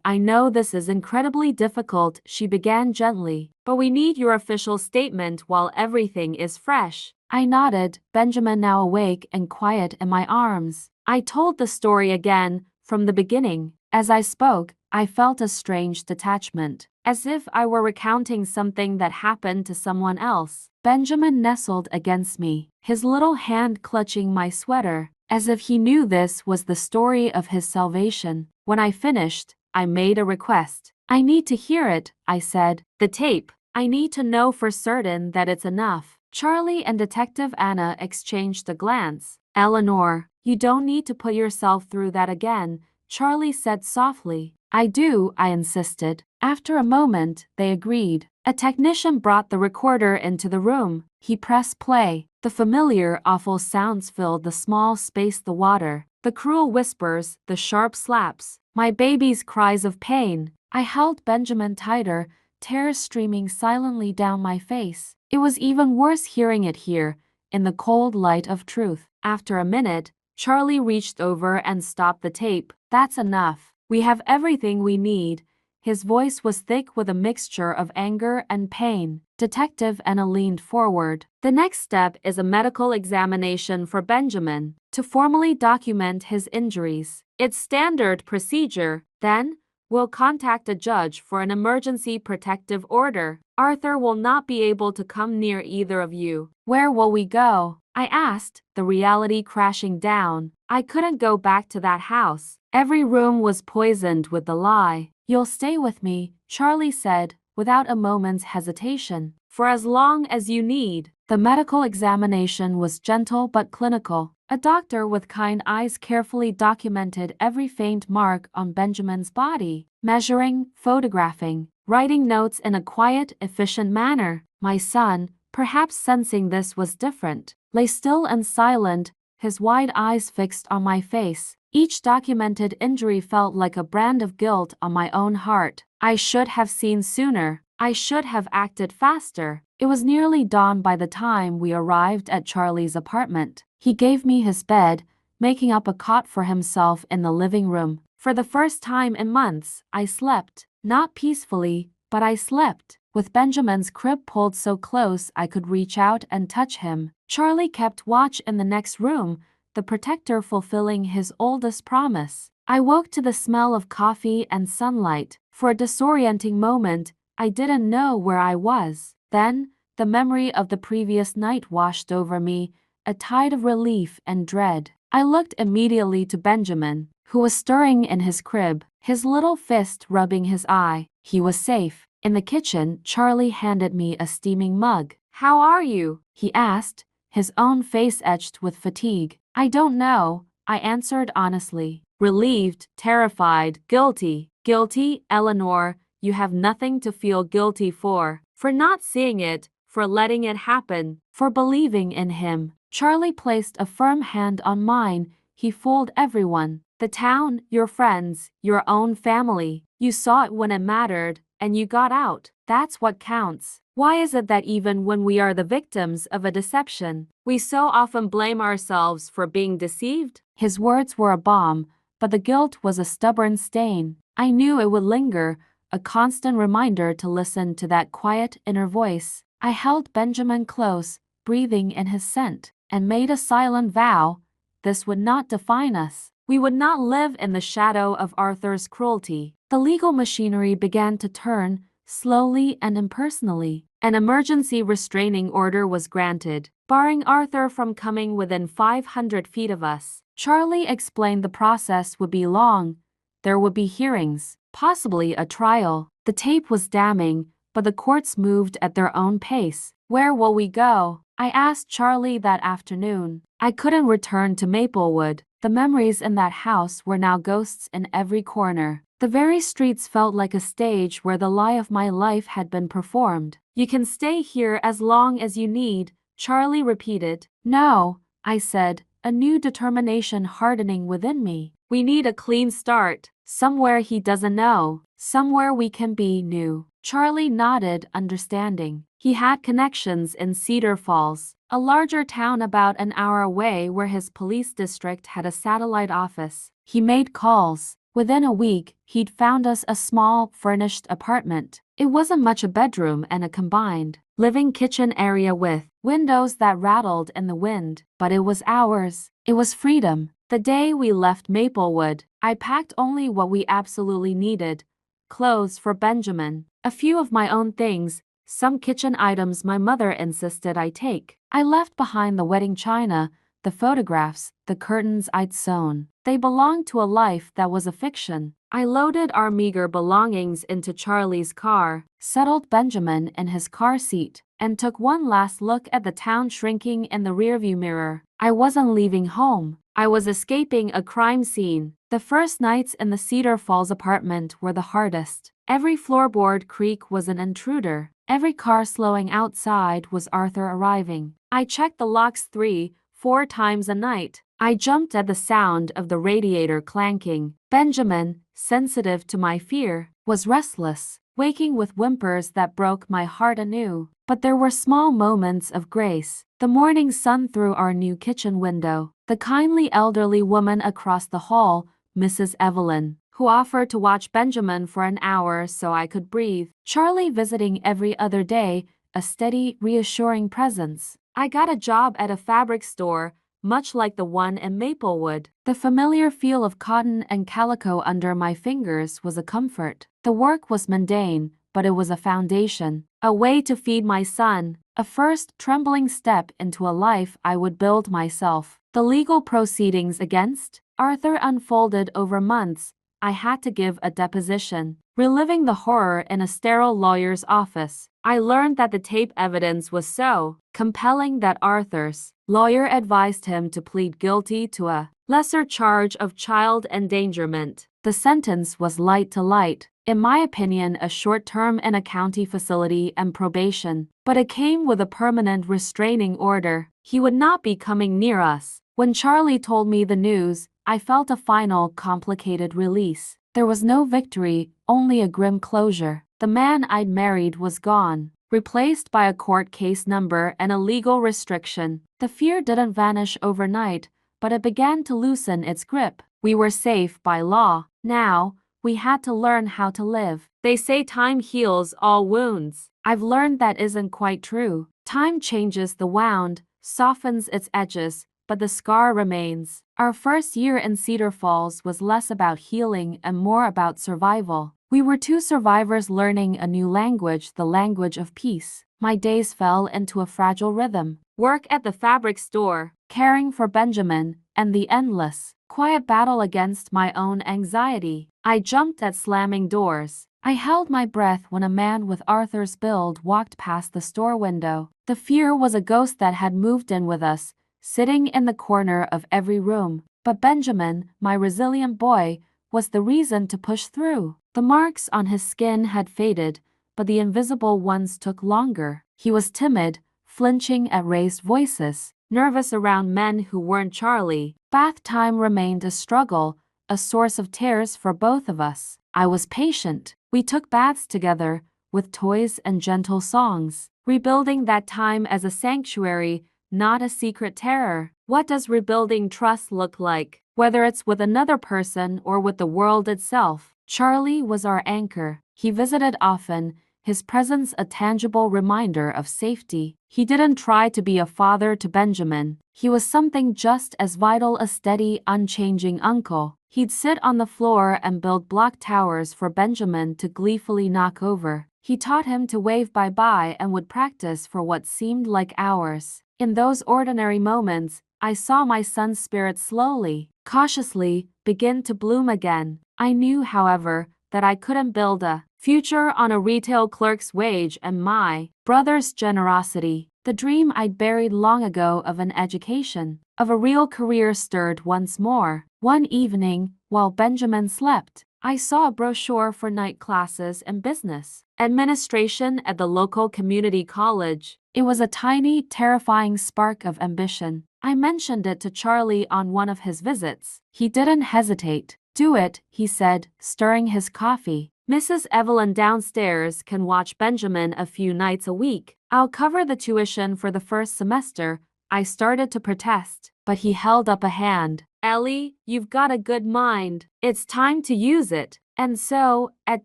I know this is incredibly difficult," she began gently, "but we need your official statement while everything is fresh." I nodded, Benjamin now awake and quiet in my arms. I told the story again, from the beginning. As I spoke, I felt a strange detachment, as if I were recounting something that happened to someone else. Benjamin nestled against me, his little hand clutching my sweater, as if he knew this was the story of his salvation. When I finished, I made a request. "I need to hear it," I said. "The tape. I need to know for certain that it's enough." Charlie and Detective Anna exchanged a glance. "Eleanor, you don't need to put yourself through that again," Charlie said softly. "I do," I insisted. After a moment, they agreed. A technician brought the recorder into the room. He pressed play. The familiar, awful sounds filled the small space, the water, the cruel whispers, the sharp slaps, my baby's cries of pain. I held Benjamin tighter, tears streaming silently down my face. It was even worse hearing it here, in the cold light of truth. After a minute, Charlie reached over and stopped the tape. "That's enough. We have everything we need." His voice was thick with a mixture of anger and pain. Detective Anna leaned forward. The next step is a medical examination for Benjamin to formally document his injuries. It's standard procedure. Then, we'll contact a judge for an emergency protective order. Arthur will not be able to come near either of you. Where will we go? I asked, the reality crashing down. I couldn't go back to that house. Every room was poisoned with the lie. You'll stay with me, Charlie said, without a moment's hesitation. For as long as you need. The medical examination was gentle but clinical. A doctor with kind eyes carefully documented every faint mark on Benjamin's body, measuring, photographing, writing notes in a quiet, efficient manner. My son, perhaps sensing this was different, lay still and silent, his wide eyes fixed on my face. Each documented injury felt like a brand of guilt on my own heart. I should have seen sooner. I should have acted faster. It was nearly dawn by the time we arrived at Charlie's apartment. He gave me his bed, making up a cot for himself in the living room. For the first time in months, I slept. Not peacefully, but I slept, with Benjamin's crib pulled so close I could reach out and touch him. Charlie kept watch in the next room, the protector fulfilling his oldest promise. I woke to the smell of coffee and sunlight. For a disorienting moment, I didn't know where I was. Then, the memory of the previous night washed over me, a tide of relief and dread. I looked immediately to Benjamin, who was stirring in his crib, his little fist rubbing his eye. He was safe. In the kitchen, Charlie handed me a steaming mug. "How are you?" he asked, his own face etched with fatigue. "I don't know," I answered honestly. Relieved, terrified, guilty. Guilty, Eleanor, you have nothing to feel guilty for not seeing it, for letting it happen, for believing in him. Charlie placed a firm hand on mine. He fooled everyone. The town, your friends, your own family. You saw it when it mattered, and you got out. That's what counts. Why is it that even when we are the victims of a deception, we so often blame ourselves for being deceived? His words were a balm, but the guilt was a stubborn stain. I knew it would linger, a constant reminder to listen to that quiet inner voice. I held Benjamin close, breathing in his scent, and made a silent vow. This would not define us. We would not live in the shadow of Arthur's cruelty. The legal machinery began to turn, slowly and impersonally. An emergency restraining order was granted, barring Arthur from coming within 500 feet of us. Charlie explained the process would be long. There would be hearings, possibly a trial. The tape was damning, but the courts moved at their own pace. Where will we go? I asked Charlie that afternoon. I couldn't return to Maplewood. The memories in that house were now ghosts in every corner. The very streets felt like a stage where the lie of my life had been performed. You can stay here as long as you need, Charlie repeated. No, I said, a new determination hardening within me. We need a clean start, somewhere he doesn't know, somewhere we can be new. Charlie nodded, understanding. He had connections in Cedar Falls, a larger town about an hour away where his police district had a satellite office. He made calls. Within a week, he'd found us a small, furnished apartment. It wasn't much a bedroom and a combined living kitchen area with windows that rattled in the wind, but it was ours. It was freedom. The day we left Maplewood, I packed only what we absolutely needed. Clothes for Benjamin, a few of my own things, some kitchen items my mother insisted I take. I left behind the wedding china, the photographs, the curtains I'd sewn. They belonged to a life that was a fiction. I loaded our meager belongings into Charlie's car, settled Benjamin in his car seat, and took one last look at the town shrinking in the rearview mirror. I wasn't leaving home. I was escaping a crime scene. The first nights in the Cedar Falls apartment were the hardest. Every floorboard creak was an intruder. Every car slowing outside was Arthur arriving. I checked the locks 3-4 times a night. I jumped at the sound of the radiator clanking. Benjamin, sensitive to my fear, was restless, waking with whimpers that broke my heart anew. But there were small moments of grace. The morning sun through our new kitchen window. The kindly elderly woman across the hall, Mrs. Evelyn, who offered to watch Benjamin for an hour so I could breathe. Charlie visiting every other day, a steady, reassuring presence. I got a job at a fabric store, much like the one in Maplewood. The familiar feel of cotton and calico under my fingers was a comfort. The work was mundane, but it was a foundation, a way to feed my son, a first trembling step into a life I would build myself. The legal proceedings against Arthur unfolded over months. I had to give a deposition, reliving the horror in a sterile lawyer's office. I learned that the tape evidence was so compelling that Arthur's lawyer advised him to plead guilty to a lesser charge of child endangerment. The sentence was light to light, in my opinion, a short term in a county facility and probation, but it came with a permanent restraining order. He would not be coming near us. When Charlie told me the news, I felt a final, complicated release. There was no victory, only a grim closure. The man I'd married was gone, replaced by a court case number and a legal restriction. The fear didn't vanish overnight, but it began to loosen its grip. We were safe by law. Now, we had to learn how to live. They say time heals all wounds. I've learned that isn't quite true. Time changes the wound, softens its edges, but the scar remains. Our first year in Cedar Falls was less about healing and more about survival. We were two survivors learning a new language, the language of peace. My days fell into a fragile rhythm. Work at the fabric store, caring for Benjamin, and the endless, quiet battle against my own anxiety. I jumped at slamming doors. I held my breath when a man with Arthur's build walked past the store window. The fear was a ghost that had moved in with us, sitting in the corner of every room. But Benjamin, my resilient boy, was the reason to push through. The marks on his skin had faded, but the invisible ones took longer. He was timid, flinching at raised voices, nervous around men who weren't Charlie. Bath time remained a struggle, a source of tears for both of us. I was patient. We took baths together, with toys and gentle songs, rebuilding that time as a sanctuary, not a secret terror. What does rebuilding trust look like? Whether it's with another person or with the world itself. Charlie was our anchor. He visited often, his presence a tangible reminder of safety. He didn't try to be a father to Benjamin. He was something just as vital, a steady, unchanging uncle. He'd sit on the floor and build block towers for Benjamin to gleefully knock over. He taught him to wave bye-bye and would practice for what seemed like hours. In those ordinary moments, I saw my son's spirit slowly, cautiously, begin to bloom again. I knew, however, that I couldn't build a future on a retail clerk's wage and my brother's generosity. The dream I'd buried long ago of an education, of a real career stirred once more. One evening, while Benjamin slept, I saw a brochure for night classes in business administration at the local community college. It was a tiny, terrifying spark of ambition. I mentioned it to Charlie on one of his visits. He didn't hesitate. "Do it," he said, stirring his coffee. "Mrs. Evelyn downstairs can watch Benjamin a few nights a week. I'll cover the tuition for the first semester." I started to protest, but he held up a hand. "Ellie, you've got a good mind. It's time to use it." And so, at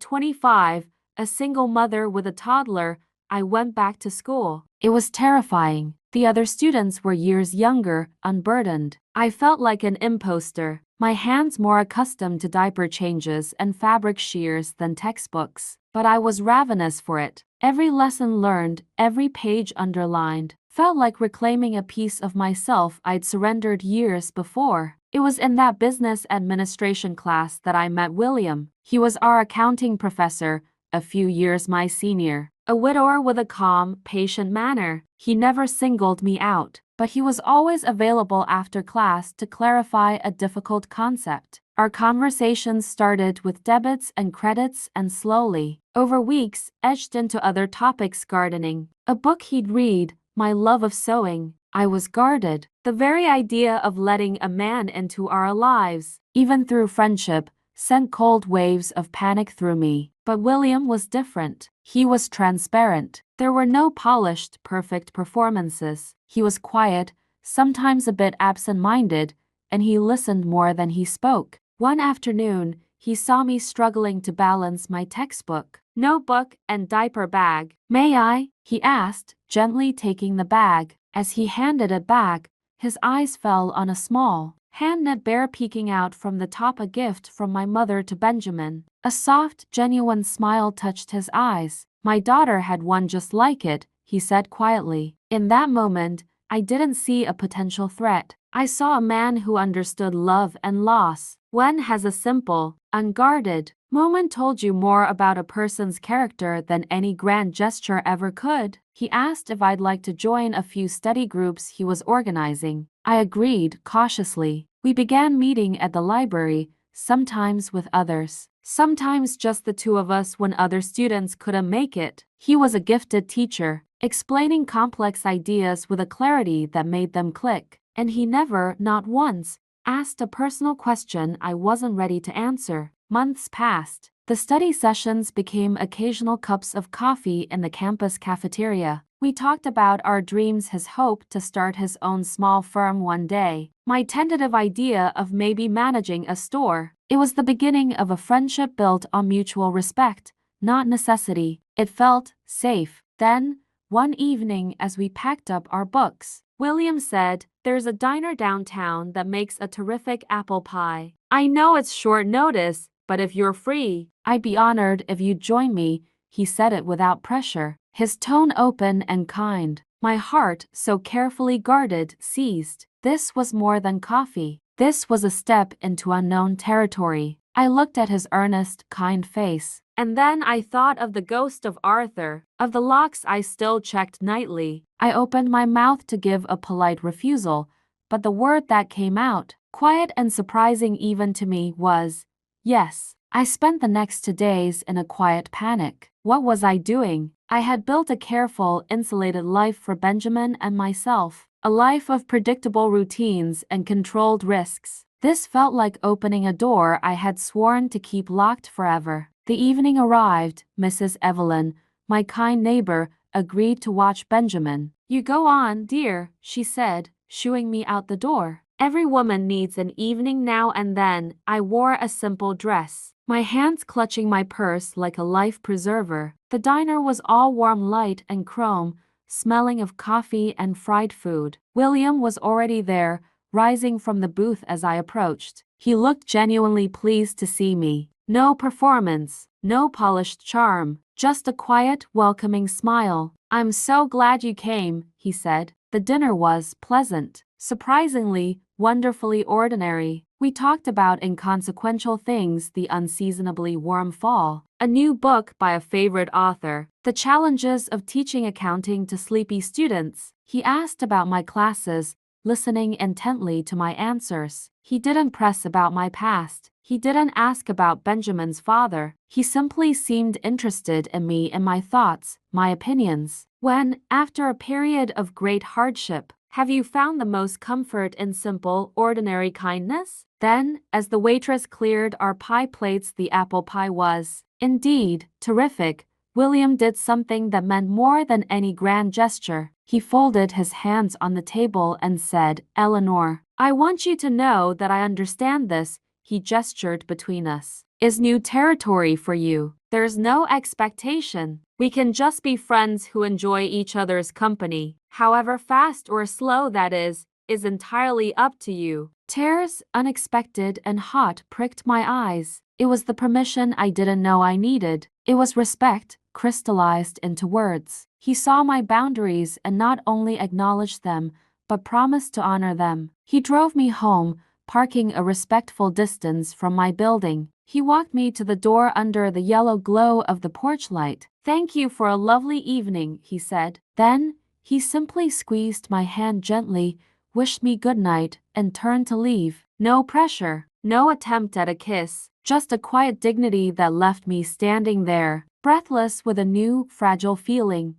25, a single mother with a toddler, I went back to school. It was terrifying. The other students were years younger, unburdened. I felt like an imposter, my hands more accustomed to diaper changes and fabric shears than textbooks. But I was ravenous for it. Every lesson learned, every page underlined, felt like reclaiming a piece of myself I'd surrendered years before. It was in that business administration class that I met William. He was our accounting professor, a few years my senior. A widower with a calm, patient manner. He never singled me out, but he was always available after class to clarify a difficult concept. Our conversations started with debits and credits and slowly, over weeks, edged into other topics: gardening, a book he'd read, my love of sewing. I was guarded. The very idea of letting a man into our lives, even through friendship, sent cold waves of panic through me. But William was different. He was transparent. There were no polished, perfect performances. He was quiet, sometimes a bit absent-minded, and he listened more than he spoke. One afternoon, he saw me struggling to balance my textbook, notebook, and diaper bag. "May I?" he asked, gently taking the bag. As he handed it back, his eyes fell on a small, hand-knit bear peeking out from the top, a gift from my mother to Benjamin. A soft, genuine smile touched his eyes. "My daughter had one just like it," he said quietly. In that moment, I didn't see a potential threat. I saw a man who understood love and loss. When has a simple, unguarded moment told you more about a person's character than any grand gesture ever could? He asked if I'd like to join a few study groups he was organizing. I agreed, cautiously. We began meeting at the library, sometimes with others, sometimes just the two of us when other students couldn't make it. He was a gifted teacher, explaining complex ideas with a clarity that made them click, and he never, not once, asked a personal question I wasn't ready to answer. Months passed. The study sessions became occasional cups of coffee in the campus cafeteria. We talked about our dreams, his hope to start his own small firm one day, my tentative idea of maybe managing a store. It was the beginning of a friendship built on mutual respect, not necessity. It felt safe. Then, one evening as we packed up our books, William said, "There's a diner downtown that makes a terrific apple pie. I know it's short notice, but if you're free, I'd be honored if you'd join me." He said it without pressure, his tone open and kind. My heart, so carefully guarded, seized. This was more than coffee. This was a step into unknown territory. I looked at his earnest, kind face, and then I thought of the ghost of Arthur, of the locks I still checked nightly. I opened my mouth to give a polite refusal, but the word that came out, quiet and surprising even to me, was yes. I spent the next 2 days in a quiet panic. What was I doing? I had built a careful, insulated life for Benjamin and myself, a life of predictable routines and controlled risks. This felt like opening a door I had sworn to keep locked forever. The evening arrived. Mrs. Evelyn, my kind neighbor, agreed to watch Benjamin. "You go on, dear," she said, shooing me out the door. Every woman needs an evening now and then. I wore a simple dress, my hands clutching my purse like a life preserver. The diner was all warm light and chrome, smelling of coffee and fried food. William was already there, rising from the booth as I approached. He looked genuinely pleased to see me. No performance, no polished charm, just a quiet, welcoming smile. "I'm so glad you came," he said. The dinner was pleasant, surprisingly, wonderfully ordinary. We talked about inconsequential things, the unseasonably warm fall, a new book by a favorite author, the challenges of teaching accounting to sleepy students. He asked about my classes, listening intently to my answers. He didn't press about my past. He didn't ask about Benjamin's father. He simply seemed interested in me and my thoughts, my opinions. When, after a period of great hardship, have you found the most comfort in simple, ordinary kindness? Then, as the waitress cleared our pie plates, the apple pie was, indeed, terrific. William did something that meant more than any grand gesture. He folded his hands on the table and said, "Eleanor, I want you to know that I understand this," he gestured between us, "is new territory for you. There's no expectation. We can just be friends who enjoy each other's company. However fast or slow that is entirely up to you." Tears, unexpected and hot, pricked my eyes. It was the permission I didn't know I needed. It was respect, crystallized into words. He saw my boundaries and not only acknowledged them, but promised to honor them. He drove me home, parking a respectful distance from my building. He walked me to the door under the yellow glow of the porch light. "Thank you for a lovely evening," he said. Then, he simply squeezed my hand gently, wished me good night, and turned to leave. No pressure, no attempt at a kiss, just a quiet dignity that left me standing there, breathless with a new, fragile feeling.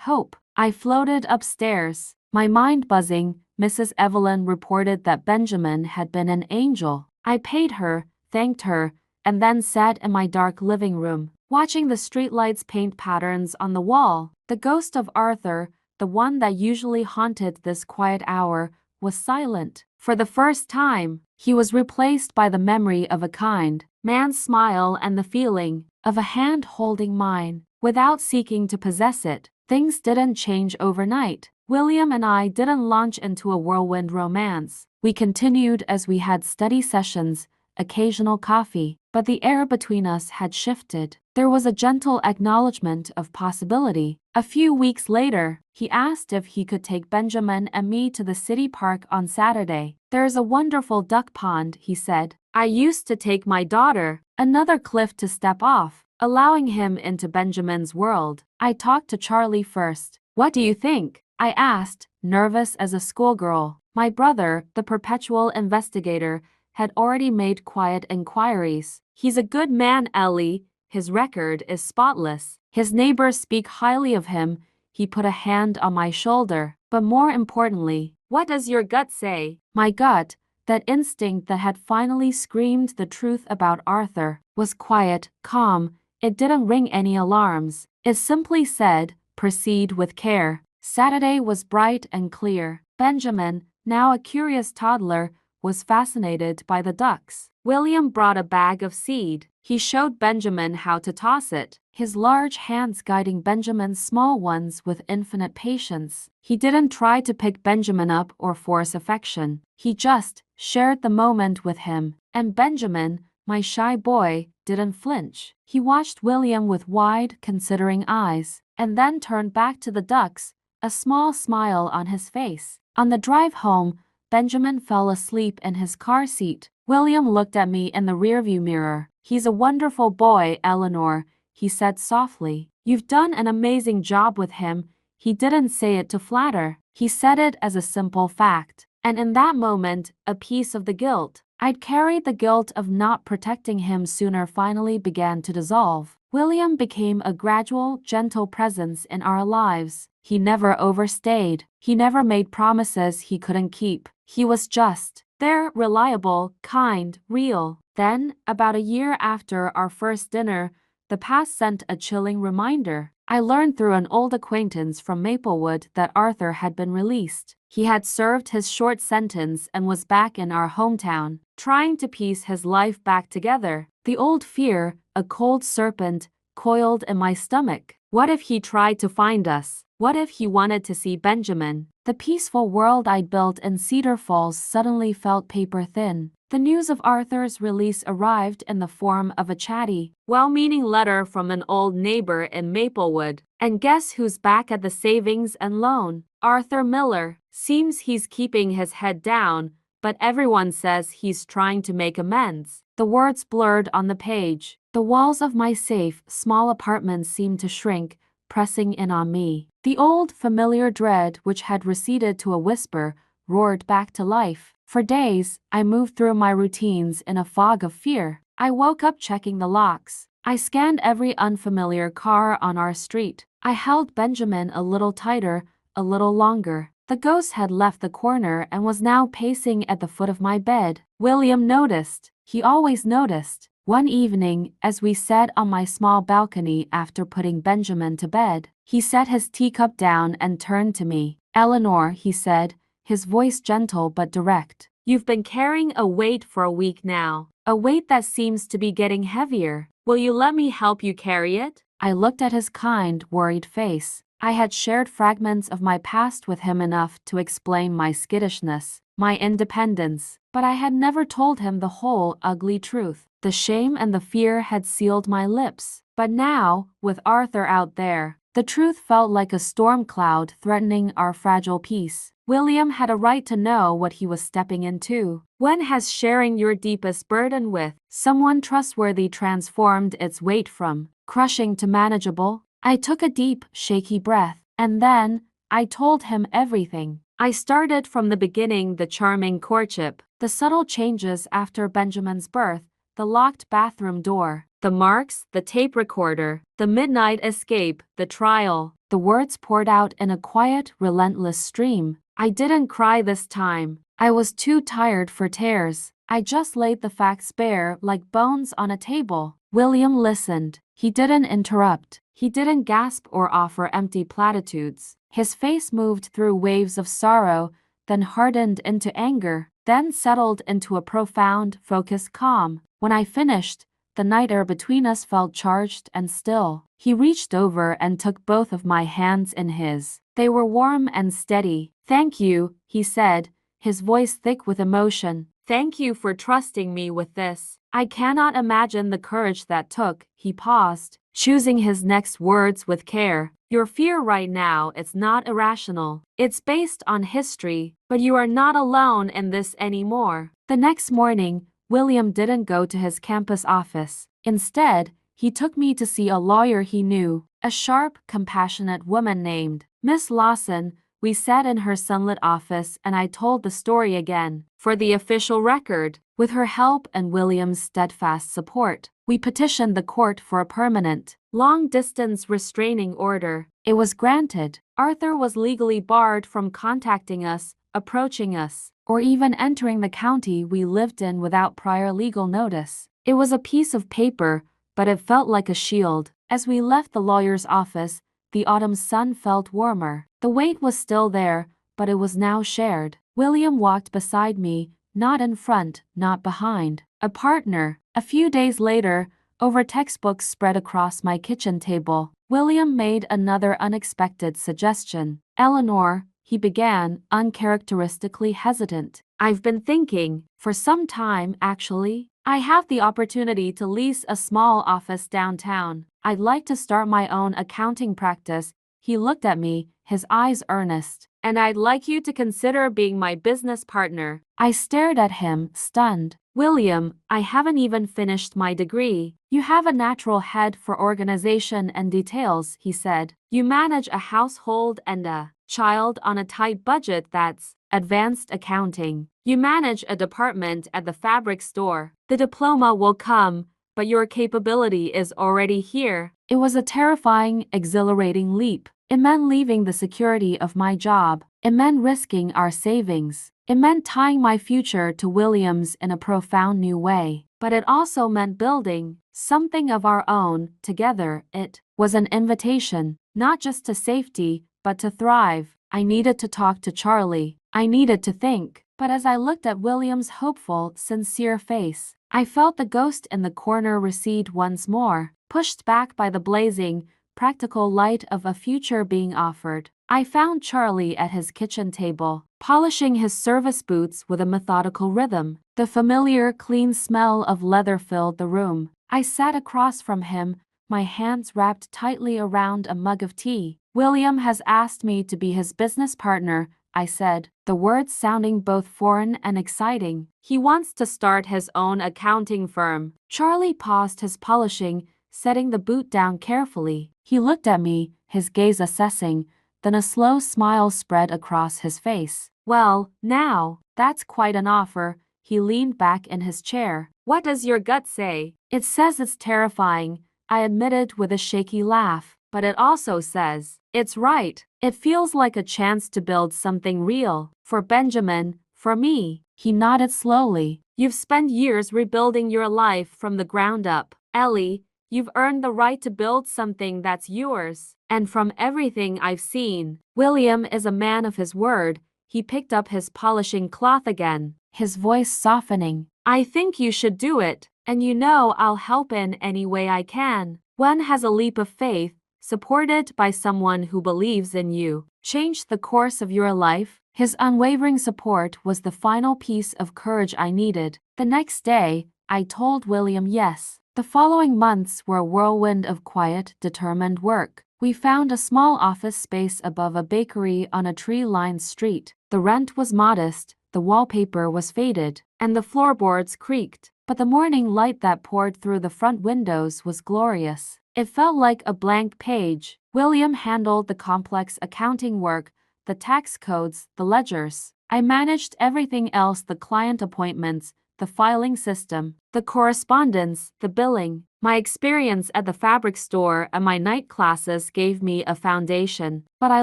Hope. I floated upstairs, my mind buzzing. Mrs. Evelyn reported that Benjamin had been an angel. I paid her, thanked her, and then sat in my dark living room, watching the streetlights paint patterns on the wall. The ghost of Arthur, the one that usually haunted this quiet hour, was silent. For the first time, he was replaced by the memory of a kind, man's smile and the feeling of a hand holding mine, without seeking to possess it. Things didn't change overnight. William and I didn't launch into a whirlwind romance. We continued as we had study sessions, occasional coffee, but the air between us had shifted. There was a gentle acknowledgement of possibility. A few weeks later, he asked if he could take Benjamin and me to the city park on Saturday. "There's a wonderful duck pond," he said. "I used to take my daughter." Another cliff to step off, allowing him into Benjamin's world. I talked to Charlie first. "What do you think?" I asked, nervous as a schoolgirl. My brother, the perpetual investigator, had already made quiet inquiries. "He's a good man, Ellie. His record is spotless. His neighbors speak highly of him." He put a hand on my shoulder. "But more importantly, what does your gut say?" My gut, that instinct that had finally screamed the truth about Arthur, was quiet, calm. It didn't ring any alarms. It simply said, "Proceed with care." Saturday was bright and clear. Benjamin, now a curious toddler, was fascinated by the ducks. William brought a bag of seed. He showed Benjamin how to toss it, his large hands guiding Benjamin's small ones with infinite patience. He didn't try to pick Benjamin up or force affection. He just shared the moment with him. And Benjamin, my shy boy, didn't flinch. He watched William with wide, considering eyes, and then turned back to the ducks, a small smile on his face. On the drive home, Benjamin fell asleep in his car seat. William looked at me in the rearview mirror. "He's a wonderful boy, Eleanor," he said softly. "You've done an amazing job with him." He didn't say it to flatter. He said it as a simple fact. And in that moment, a piece of the guilt I'd carried, the guilt of not protecting him sooner, finally began to dissolve. William became a gradual, gentle presence in our lives. He never overstayed. He never made promises he couldn't keep. He was just there, reliable, kind, real. Then, about a year after our first dinner, the past sent a chilling reminder. I learned through an old acquaintance from Maplewood that Arthur had been released. He had served his short sentence and was back in our hometown, trying to piece his life back together. The old fear, a cold serpent, coiled in my stomach. What if he tried to find us? What if he wanted to see Benjamin? The peaceful world I'd built in Cedar Falls suddenly felt paper thin. The news of Arthur's release arrived in the form of a chatty, well-meaning letter from an old neighbor in Maplewood. "And guess who's back at the savings and loan? Arthur Miller. Seems he's keeping his head down, but everyone says he's trying to make amends." The words blurred on the page. The walls of my safe, small apartment seemed to shrink, pressing in on me. The old, familiar dread, which had receded to a whisper, roared back to life. For days, I moved through my routines in a fog of fear. I woke up checking the locks. I scanned every unfamiliar car on our street. I held Benjamin a little tighter, a little longer. The ghost had left the corner and was now pacing at the foot of my bed. William noticed. He always noticed. One evening, as we sat on my small balcony after putting Benjamin to bed, he set his teacup down and turned to me. "Eleanor," he said, his voice gentle but direct, "you've been carrying a weight for a week now, a weight that seems to be getting heavier. Will you let me help you carry it?" I looked at his kind, worried face. I had shared fragments of my past with him, enough to explain my skittishness, my independence, but I had never told him the whole ugly truth. The shame and the fear had sealed my lips. But now, with Arthur out there, the truth felt like a storm cloud threatening our fragile peace. William had a right to know what he was stepping into. When has sharing your deepest burden with someone trustworthy transformed its weight from crushing to manageable? I took a deep, shaky breath, and then I told him everything. I started from the beginning, the charming courtship, the subtle changes after Benjamin's birth, the locked bathroom door, the marks, the tape recorder, the midnight escape, the trial. The words poured out in a quiet, relentless stream. I didn't cry this time. I was too tired for tears. I just laid the facts bare like bones on a table. William listened. He didn't interrupt. He didn't gasp or offer empty platitudes. His face moved through waves of sorrow, then hardened into anger, then settled into a profound, focused calm. When I finished, The night air between us felt charged and still. He reached over and took both of my hands in his. They were warm and steady. "Thank you," he said, his voice thick with emotion. "Thank you for trusting me with this. I cannot imagine the courage that took." He paused, choosing his next words with care. "Your fear right now is not irrational. It's based on history, but you are not alone in this anymore." The next morning, William didn't go to his campus office. Instead, he took me to see a lawyer he knew, a sharp, compassionate woman named Miss Lawson. We sat in her sunlit office and I told the story again. For the official record, with her help and William's steadfast support, we petitioned the court for a permanent, long-distance restraining order. It was granted. Arthur was legally barred from contacting us, approaching us, or even entering the county we lived in without prior legal notice. It was a piece of paper, but it felt like a shield. As we left the lawyer's office, the autumn sun felt warmer. The weight was still there, but it was now shared. William walked beside me, not in front, not behind. A partner. A few days later, over textbooks spread across my kitchen table, William made another unexpected suggestion. "Eleanor," he began, uncharacteristically hesitant, "I've been thinking, for some time actually. I have the opportunity to lease a small office downtown. I'd like to start my own accounting practice." He looked at me, his eyes earnest. "And I'd like you to consider being my business partner." I stared at him, stunned. "William, I haven't even finished my degree." "You have a natural head for organization and details," he said. "You manage a household and a child on a tight budget. That's advanced accounting. You manage a department at the fabric store. The diploma will come, but your capability is already here." It was a terrifying, exhilarating leap. It meant leaving the security of my job. It meant risking our savings. It meant tying my future to William's in a profound new way. But it also meant building something of our own, together. It was an invitation, not just to safety, but to thrive. I needed to talk to Charlie. I needed to think. But as I looked at William's hopeful, sincere face, I felt the ghost in the corner recede once more, pushed back by the blazing, practical light of a future being offered. I found Charlie at his kitchen table, polishing his service boots with a methodical rhythm. The familiar, clean smell of leather filled the room. I sat across from him, my hands wrapped tightly around a mug of tea. "William has asked me to be his business partner," I said, the words sounding both foreign and exciting. "He wants to start his own accounting firm." Charlie paused his polishing, setting the boot down carefully. He looked at me, his gaze assessing, then a slow smile spread across his face. "Well, now, that's quite an offer." He leaned back in his chair. "What does your gut say?" "It says it's terrifying," I admitted with a shaky laugh. "But it also says it's right. It feels like a chance to build something real. For Benjamin, for me." He nodded slowly. "You've spent years rebuilding your life from the ground up. Ellie, you've earned the right to build something that's yours. And from everything I've seen, William is a man of his word." He picked up his polishing cloth again, his voice softening. "I think you should do it, and you know I'll help in any way I can." One has a leap of faith, supported by someone who believes in you, change the course of your life. His unwavering support was the final piece of courage I needed. The next day, I told William yes. The following months were a whirlwind of quiet, determined work. We found a small office space above a bakery on a tree-lined street. The rent was modest, the wallpaper was faded, and the floorboards creaked. But the morning light that poured through the front windows was glorious. It felt like a blank page. William handled the complex accounting work, the tax codes, the ledgers. I managed everything else: the client appointments, the filing system, the correspondence, the billing. My experience at the fabric store and my night classes gave me a foundation, but I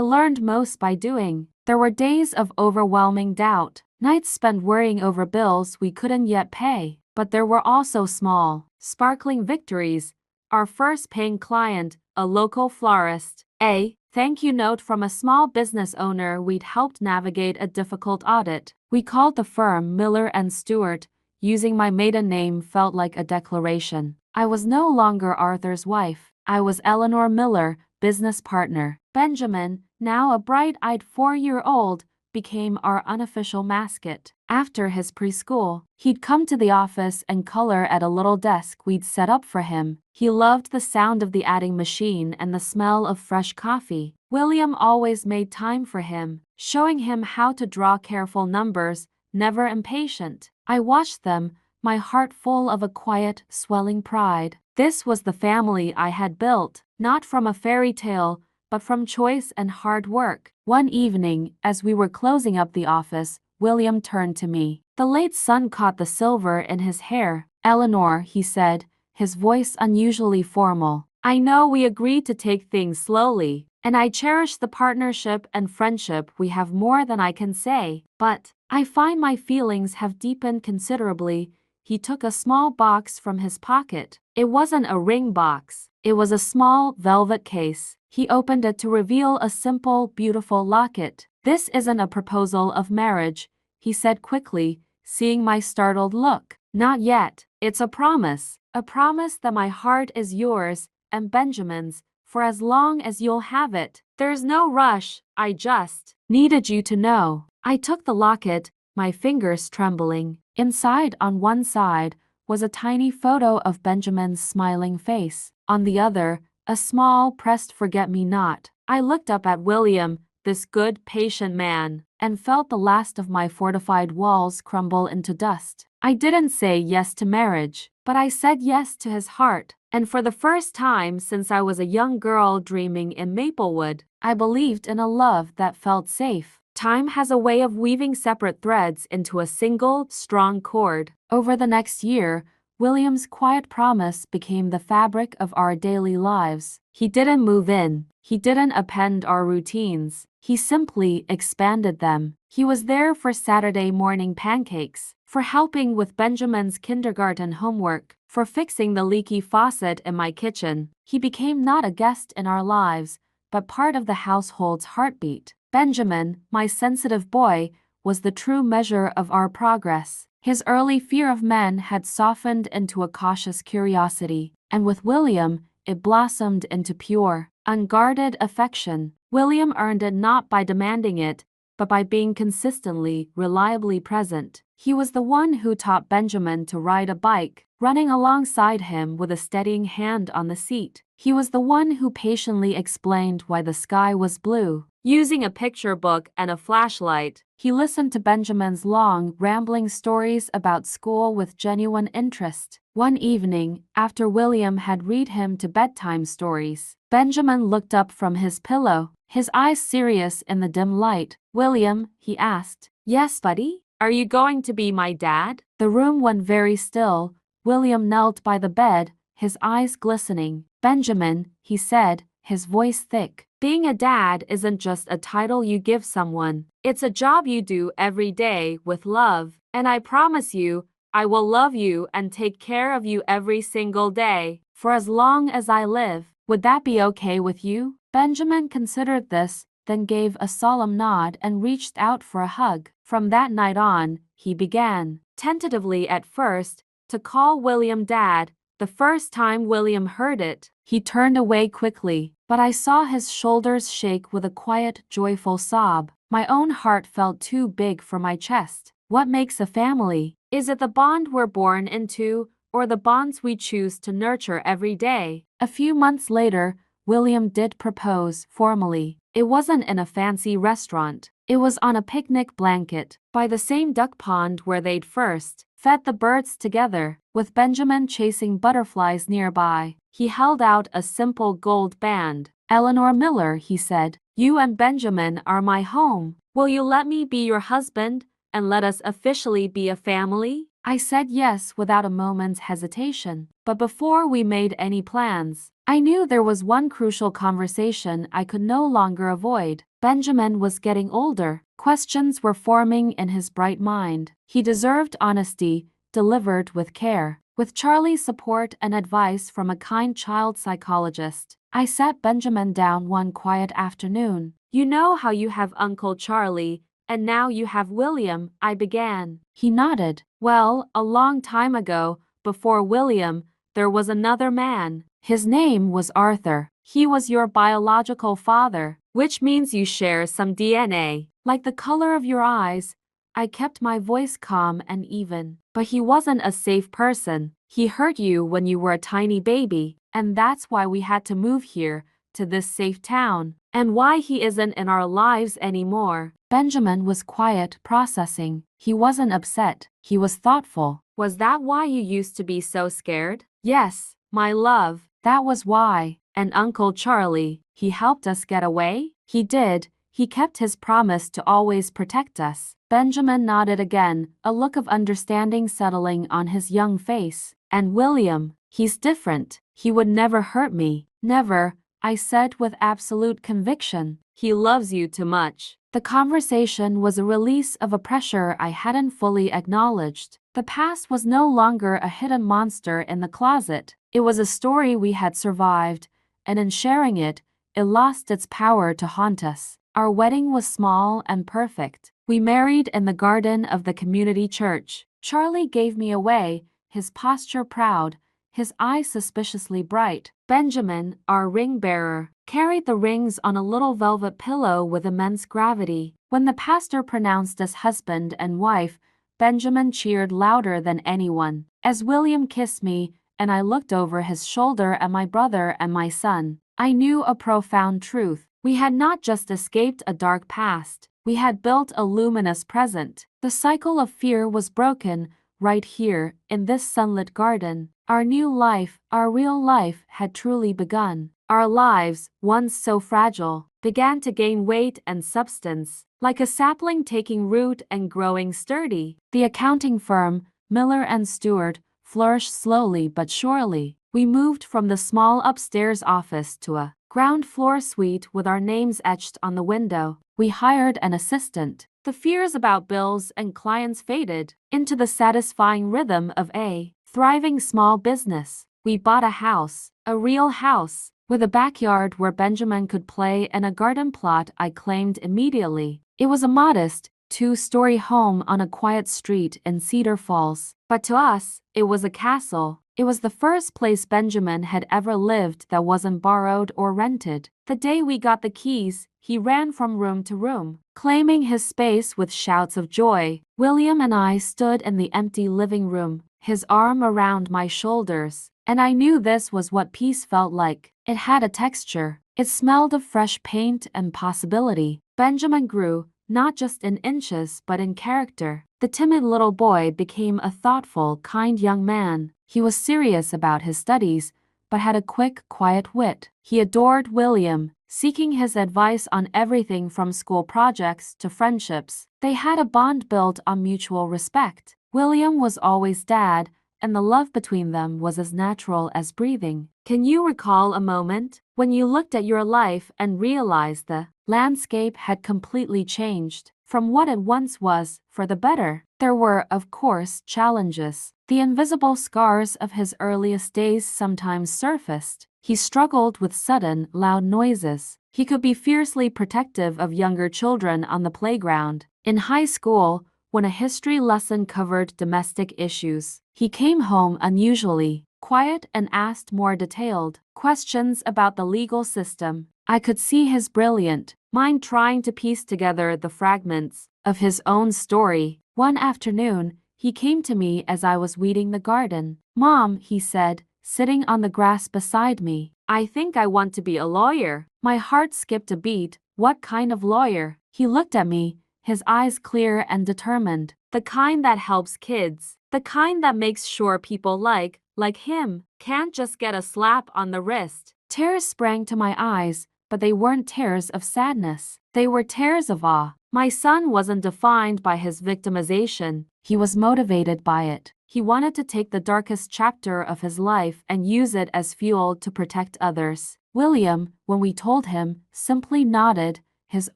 learned most by doing. There were days of overwhelming doubt, nights spent worrying over bills we couldn't yet pay. But there were also small, sparkling victories. Our first paying client, a local florist, a thank you note from a small business owner we'd helped navigate a difficult audit. We called the firm Miller & Stewart. Using my maiden name felt like a declaration. I was no longer Arthur's wife. I was Eleanor Miller, business partner. Benjamin, now a bright-eyed 4-year-old, became our unofficial mascot. After his preschool, he'd come to the office and color at a little desk we'd set up for him. He loved the sound of the adding machine and the smell of fresh coffee. William always made time for him, showing him how to draw careful numbers, never impatient. I watched them, my heart full of a quiet, swelling pride. This was the family I had built, not from a fairy tale, but from choice and hard work. One evening, as we were closing up the office, William turned to me. The late sun caught the silver in his hair. "Eleanor," he said, his voice unusually formal. "I know we agreed to take things slowly, and I cherish the partnership and friendship we have more than I can say, but I find my feelings have deepened considerably." He took a small box from his pocket. It wasn't a ring box. It was a small velvet case. He opened it to reveal a simple, beautiful locket. "This isn't a proposal of marriage," he said quickly, seeing my startled look. "Not yet. It's a promise that my heart is yours and Benjamin's for as long as you'll have it. There's no rush. I just needed you to know." I took the locket, my fingers trembling. Inside, on one side, was a tiny photo of Benjamin's smiling face. On the other, a small, pressed forget-me-not. I looked up at William, this good, patient man, and felt the last of my fortified walls crumble into dust. I didn't say yes to marriage, but I said yes to his heart. And for the first time since I was a young girl dreaming in Maplewood, I believed in a love that felt safe. Time has a way of weaving separate threads into a single, strong cord. Over the next year, William's quiet promise became the fabric of our daily lives. He didn't move in. He didn't append our routines. He simply expanded them. He was there for Saturday morning pancakes, for helping with Benjamin's kindergarten homework, for fixing the leaky faucet in my kitchen. He became not a guest in our lives, but part of the household's heartbeat. Benjamin, my sensitive boy, was the true measure of our progress. His early fear of men had softened into a cautious curiosity, and with William, it blossomed into pure, unguarded affection. William earned it not by demanding it, but by being consistently, reliably present. He was the one who taught Benjamin to ride a bike, running alongside him with a steadying hand on the seat. He was the one who patiently explained why the sky was blue. Using a picture book and a flashlight, he listened to Benjamin's long, rambling stories about school with genuine interest. One evening, after William had read him to bedtime stories, Benjamin looked up from his pillow, his eyes serious in the dim light. "William," he asked. "Yes, buddy? Are you going to be my dad?" The room went very still. William knelt by the bed, his eyes glistening. "Benjamin," he said, his voice thick, "being a dad isn't just a title you give someone. It's a job you do every day with love. And I promise you, I will love you and take care of you every single day, for as long as I live. Would that be okay with you?" Benjamin considered this, then gave a solemn nod and reached out for a hug. From that night on, he began, tentatively at first, to call William Dad. The first time William heard it, he turned away quickly, but I saw his shoulders shake with a quiet, joyful sob. My own heart felt too big for my chest. What makes a family? Is it the bond we're born into, or the bonds we choose to nurture every day? A few months later, William did propose formally. It wasn't in a fancy restaurant. It was on a picnic blanket, by the same duck pond where they'd first fed the birds together, with Benjamin chasing butterflies nearby. He held out a simple gold band. "Eleanor Miller," he said, "you and Benjamin are my home. Will you let me be your husband and let us officially be a family?" I said yes without a moment's hesitation. But before we made any plans, I knew there was one crucial conversation I could no longer avoid. Benjamin was getting older. Questions were forming in his bright mind. He deserved honesty, delivered with care. With Charlie's support and advice from a kind child psychologist, I sat Benjamin down one quiet afternoon. "You know how you have Uncle Charlie, and now you have William," I began. He nodded. "Well, a long time ago, before William, there was another man. His name was Arthur. He was your biological father, which means you share some DNA. Like the color of your eyes. I kept my voice calm and even. But he wasn't a safe person. He hurt you when you were a tiny baby, and that's why we had to move here, to this safe town, and why he isn't in our lives anymore. Benjamin was quiet, processing. He wasn't upset. He was thoughtful. Was that why you used to be so scared? Yes, my love, that was why. And Uncle Charlie, he helped us get away? He did. He kept his promise to always protect us. Benjamin nodded again, a look of understanding settling on his young face. And William, he's different. He would never hurt me. Never, I said with absolute conviction. He loves you too much. The conversation was a release of a pressure I hadn't fully acknowledged. The past was no longer a hidden monster in the closet. It was a story we had survived, and in sharing it, it lost its power to haunt us. Our wedding was small and perfect. We married in the garden of the community church. Charlie gave me away, his posture proud, his eyes suspiciously bright. Benjamin, our ring bearer, carried the rings on a little velvet pillow with immense gravity. When the pastor pronounced us husband and wife, Benjamin cheered louder than anyone. As William kissed me, and I looked over his shoulder at my brother and my son, I knew a profound truth. We had not just escaped a dark past, we had built a luminous present. The cycle of fear was broken, right here, in this sunlit garden. Our new life, our real life, had truly begun. Our lives, once so fragile, began to gain weight and substance, like a sapling taking root and growing sturdy. The accounting firm, Miller and Stewart, flourished slowly but surely. We moved from the small upstairs office to a ground floor suite with our names etched on the window. We hired an assistant. The fears about bills and clients faded into the satisfying rhythm of a thriving small business. We bought a house, a real house, with a backyard where Benjamin could play and a garden plot I claimed immediately. It was a modest, two-story home on a quiet street in Cedar Falls. But to us, it was a castle. It was the first place Benjamin had ever lived that wasn't borrowed or rented. The day we got the keys, he ran from room to room, claiming his space with shouts of joy. William and I stood in the empty living room, his arm around my shoulders, and I knew this was what peace felt like. It had a texture. It smelled of fresh paint and possibility. Benjamin grew, not just in inches but in character. The timid little boy became a thoughtful, kind young man. He was serious about his studies, but had a quick, quiet wit. He adored William, seeking his advice on everything from school projects to friendships. They had a bond built on mutual respect. William was always dad, and the love between them was as natural as breathing. Can you recall a moment when you looked at your life and realized the landscape had completely changed from what it once was, for the better? There were, of course, challenges. The invisible scars of his earliest days sometimes surfaced. He struggled with sudden, loud noises. He could be fiercely protective of younger children on the playground. In high school, when a history lesson covered domestic issues, he came home unusually quiet and asked more detailed questions about the legal system. I could see his brilliant mind trying to piece together the fragments of his own story. One afternoon, he came to me as I was weeding the garden. "Mom," he said, sitting on the grass beside me, "I think I want to be a lawyer." My heart skipped a beat. What kind of lawyer? He looked at me, his eyes clear and determined. The kind that helps kids. The kind that makes sure people like him, can't just get a slap on the wrist. Tears sprang to my eyes, but they weren't tears of sadness. They were tears of awe. My son wasn't defined by his victimization. He was motivated by it. He wanted to take the darkest chapter of his life and use it as fuel to protect others. William, when we told him, simply nodded, his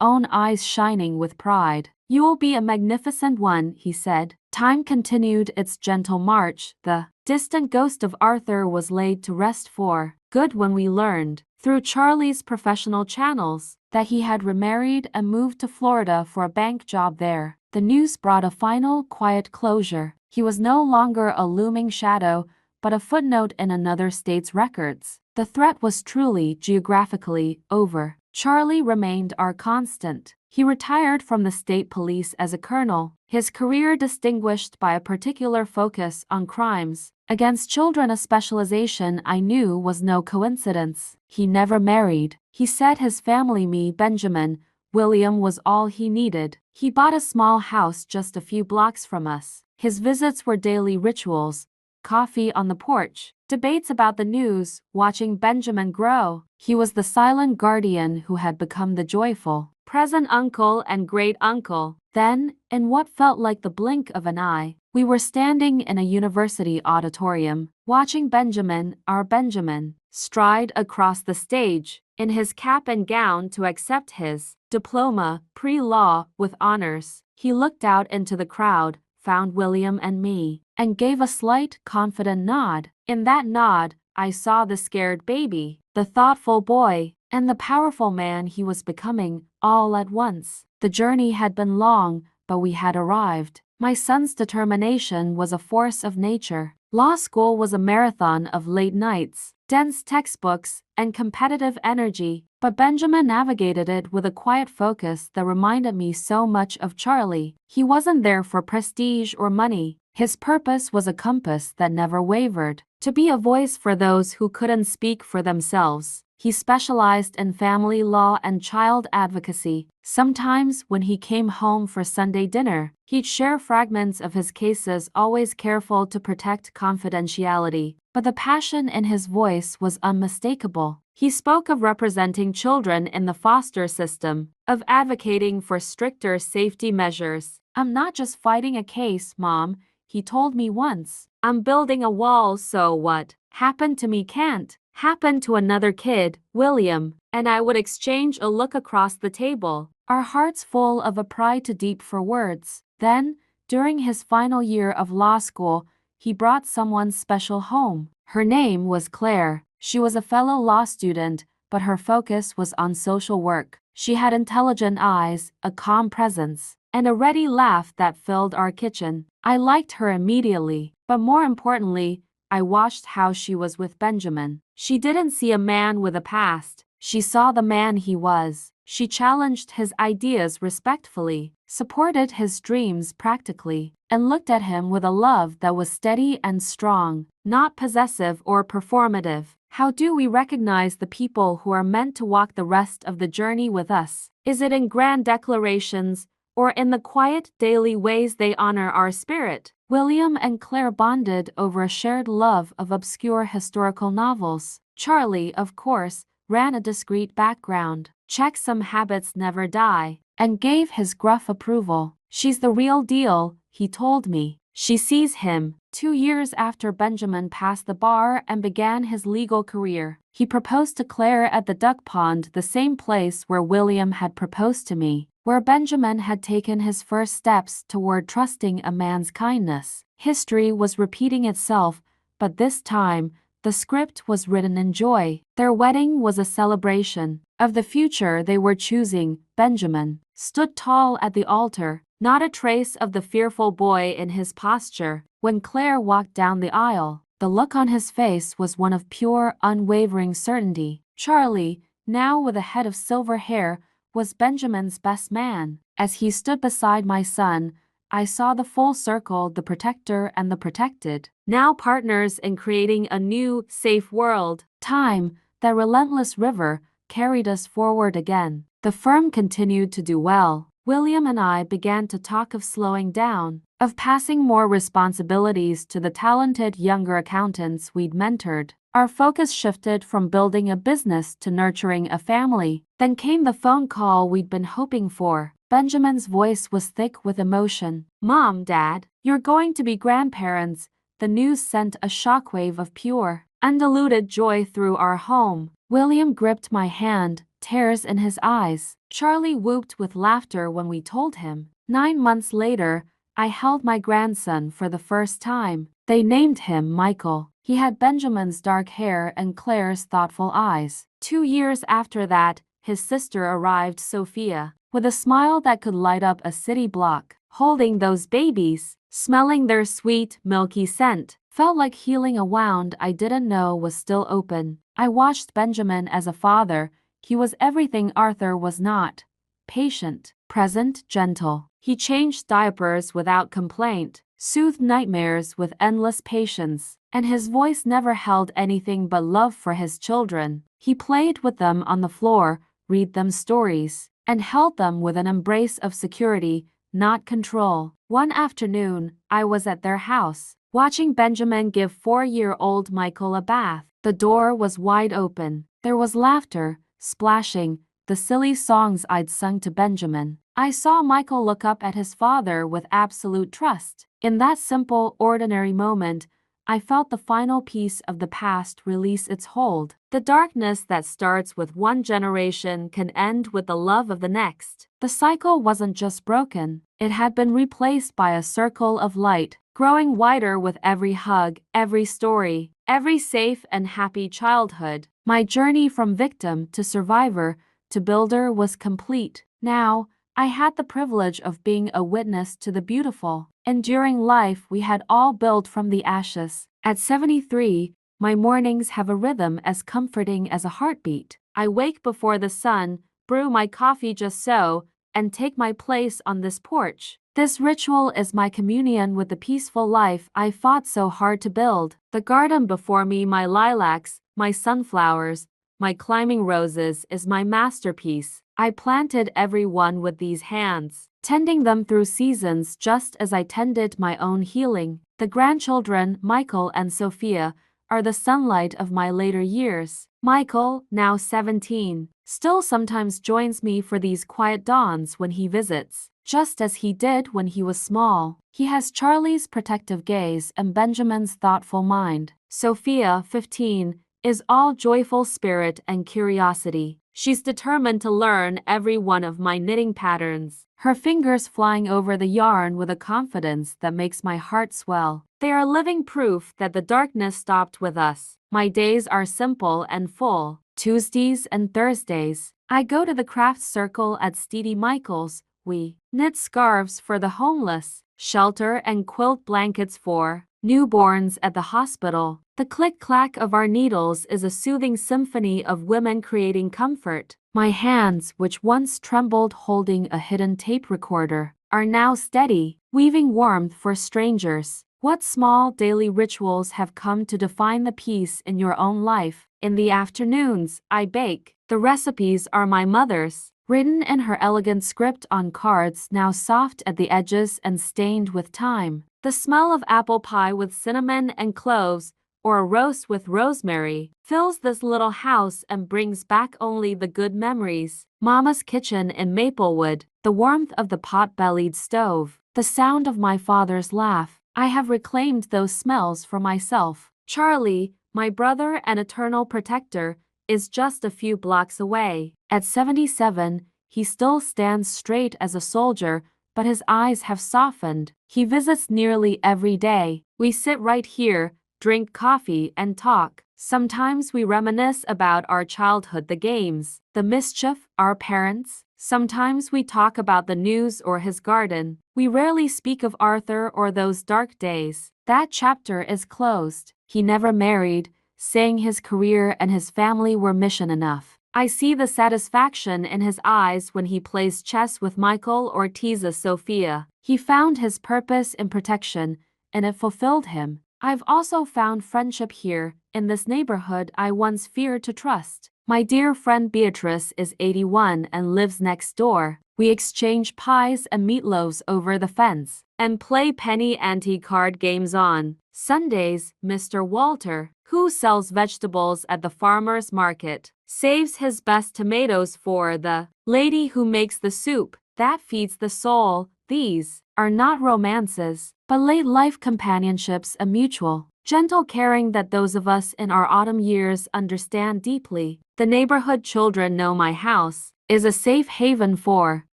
own eyes shining with pride. "You will be a magnificent one," he said. Time continued its gentle march. The distant ghost of Arthur was laid to rest for good when we learned, through Charlie's professional channels, that he had remarried and moved to Florida for a bank job there. The news brought a final, quiet closure. He was no longer a looming shadow, but a footnote in another state's records. The threat was truly geographically over. Charlie remained our constant. He retired from the state police as a colonel, his career distinguished by a particular focus on crimes against children, a specialization I knew was no coincidence. He never married. He said his family, me, Benjamin, William, was all he needed. He bought a small house just a few blocks from us. His visits were daily rituals, coffee on the porch, debates about the news, watching Benjamin grow. He was the silent guardian who had become the joyful, present uncle and great uncle. Then, in what felt like the blink of an eye, we were standing in a university auditorium, watching Benjamin, our Benjamin, stride across the stage, in his cap and gown to accept his diploma, pre-law, with honors. He looked out into the crowd, found William and me, and gave a slight, confident nod. In that nod, I saw the scared baby, the thoughtful boy, and the powerful man he was becoming, all at once. The journey had been long, but we had arrived. My son's determination was a force of nature. Law school was a marathon of late nights, dense textbooks, and competitive energy, but Benjamin navigated it with a quiet focus that reminded me so much of Charlie. He wasn't there for prestige or money. His purpose was a compass that never wavered, to be a voice for those who couldn't speak for themselves. He specialized in family law and child advocacy. Sometimes, when he came home for Sunday dinner, he'd share fragments of his cases, always careful to protect confidentiality. But the passion in his voice was unmistakable. He spoke of representing children in the foster system, of advocating for stricter safety measures. "I'm not just fighting a case, Mom," he told me once. "I'm building a wall so what happened to me can't happen to another kid, William." And I would exchange a look across the table, our hearts full of a pride too deep for words. Then, during his final year of law school, he brought someone special home. Her name was Claire. She was a fellow law student, but her focus was on social work. She had intelligent eyes, a calm presence, and a ready laugh that filled our kitchen. I liked her immediately, but more importantly, I watched how she was with Benjamin. She didn't see a man with a past. She saw the man he was. She challenged his ideas respectfully, supported his dreams practically, and looked at him with a love that was steady and strong, not possessive or performative. How do we recognize the people who are meant to walk the rest of the journey with us? Is it in grand declarations, or in the quiet daily ways they honor our spirit? William and Claire bonded over a shared love of obscure historical novels. Charlie, of course, ran a discreet background, checked some habits never die, and gave his gruff approval. "She's the real deal," he told me. She sees him. 2 years after Benjamin passed the bar and began his legal career, he proposed to Claire at the duck pond, the same place where William had proposed to me, where Benjamin had taken his first steps toward trusting a man's kindness. History was repeating itself, but this time, the script was written in joy. Their wedding was a celebration of the future they were choosing. Benjamin stood tall at the altar, not a trace of the fearful boy in his posture. When Claire walked down the aisle, the look on his face was one of pure, unwavering certainty. Charlie, now with a head of silver hair, was Benjamin's best man. As he stood beside my son, I saw the full circle, the protector and the protected, now partners in creating a new, safe world. Time, that relentless river, carried us forward again. The firm continued to do well. William and I began to talk of slowing down, of passing more responsibilities to the talented younger accountants we'd mentored. Our focus shifted from building a business to nurturing a family. Then came the phone call we'd been hoping for. Benjamin's voice was thick with emotion. "Mom, Dad, you're going to be grandparents." The news sent a shockwave of pure, undiluted joy through our home. William gripped my hand, tears in his eyes. Charlie whooped with laughter when we told him. 9 months later, I held my grandson for the first time. They named him Michael. He had Benjamin's dark hair and Claire's thoughtful eyes. 2 years after that, his sister arrived, Sophia, with a smile that could light up a city block. Holding those babies, smelling their sweet, milky scent, felt like healing a wound I didn't know was still open. I watched Benjamin as a father. He was everything Arthur was not. Patient, present, gentle. He changed diapers without complaint, soothed nightmares with endless patience, and his voice never held anything but love for his children. He played with them on the floor, read them stories, and held them with an embrace of security, not control. One afternoon, I was at their house, watching Benjamin give 4-year-old Michael a bath. The door was wide open. There was laughter, splashing, the silly songs I'd sung to Benjamin. I saw Michael look up at his father with absolute trust. In that simple, ordinary moment, I felt the final piece of the past release its hold. The darkness that starts with one generation can end with the love of the next. The cycle wasn't just broken, it had been replaced by a circle of light, growing wider with every hug, every story, every safe and happy childhood. My journey from victim to survivor to builder was complete. Now, I had the privilege of being a witness to the beautiful, enduring life we had all built from the ashes. At 73, my mornings have a rhythm as comforting as a heartbeat. I wake before the sun, brew my coffee just so, and take my place on this porch. This ritual is my communion with the peaceful life I fought so hard to build. The garden before me, my lilacs, my sunflowers, my climbing roses, is my masterpiece. I planted every one with these hands, tending them through seasons just as I tended my own healing. The grandchildren, Michael and Sophia, are the sunlight of my later years. Michael, now 17, still sometimes joins me for these quiet dawns when he visits, just as he did when he was small. He has Charlie's protective gaze and Benjamin's thoughtful mind. Sophia, 15, is all joyful spirit and curiosity. She's determined to learn every one of my knitting patterns, her fingers flying over the yarn with a confidence that makes my heart swell. They are living proof that the darkness stopped with us. My days are simple and full. Tuesdays and Thursdays, I go to the craft circle at Steedy Michael's. We knit scarves for the homeless, shelter and quilt blankets for newborns at the hospital. The click-clack of our needles is a soothing symphony of women creating comfort. My hands, which once trembled holding a hidden tape recorder, are now steady, weaving warmth for strangers. What small daily rituals have come to define the peace in your own life? In the afternoons, I bake. The recipes are my mother's, written in her elegant script on cards now soft at the edges and stained with time. The smell of apple pie with cinnamon and cloves, or a roast with rosemary, fills this little house and brings back only the good memories. Mama's kitchen in Maplewood, the warmth of the pot-bellied stove, the sound of my father's laugh. I have reclaimed those smells for myself. Charlie, my brother and eternal protector, is just a few blocks away. At 77, he still stands straight as a soldier, but his eyes have softened. He visits nearly every day. We sit right here, drink coffee and talk. Sometimes we reminisce about our childhood, the games, the mischief, our parents. Sometimes we talk about the news or his garden. We rarely speak of Arthur or those dark days. That chapter is closed. He never married, saying his career and his family were mission enough. I see the satisfaction in his eyes when he plays chess with Michael or teases Sophia. He found his purpose in protection, and it fulfilled him. I've also found friendship here, in this neighborhood I once feared to trust. My dear friend Beatrice is 81 and lives next door. We exchange pies and meatloaves over the fence, and play penny ante card games on Sundays. Mr. Walter, who sells vegetables at the farmer's market, saves his best tomatoes for the lady who makes the soup that feeds the soul. These are not romances, but late life companionships, a mutual, gentle caring that those of us in our autumn years understand deeply. The neighborhood children know my house is a safe haven for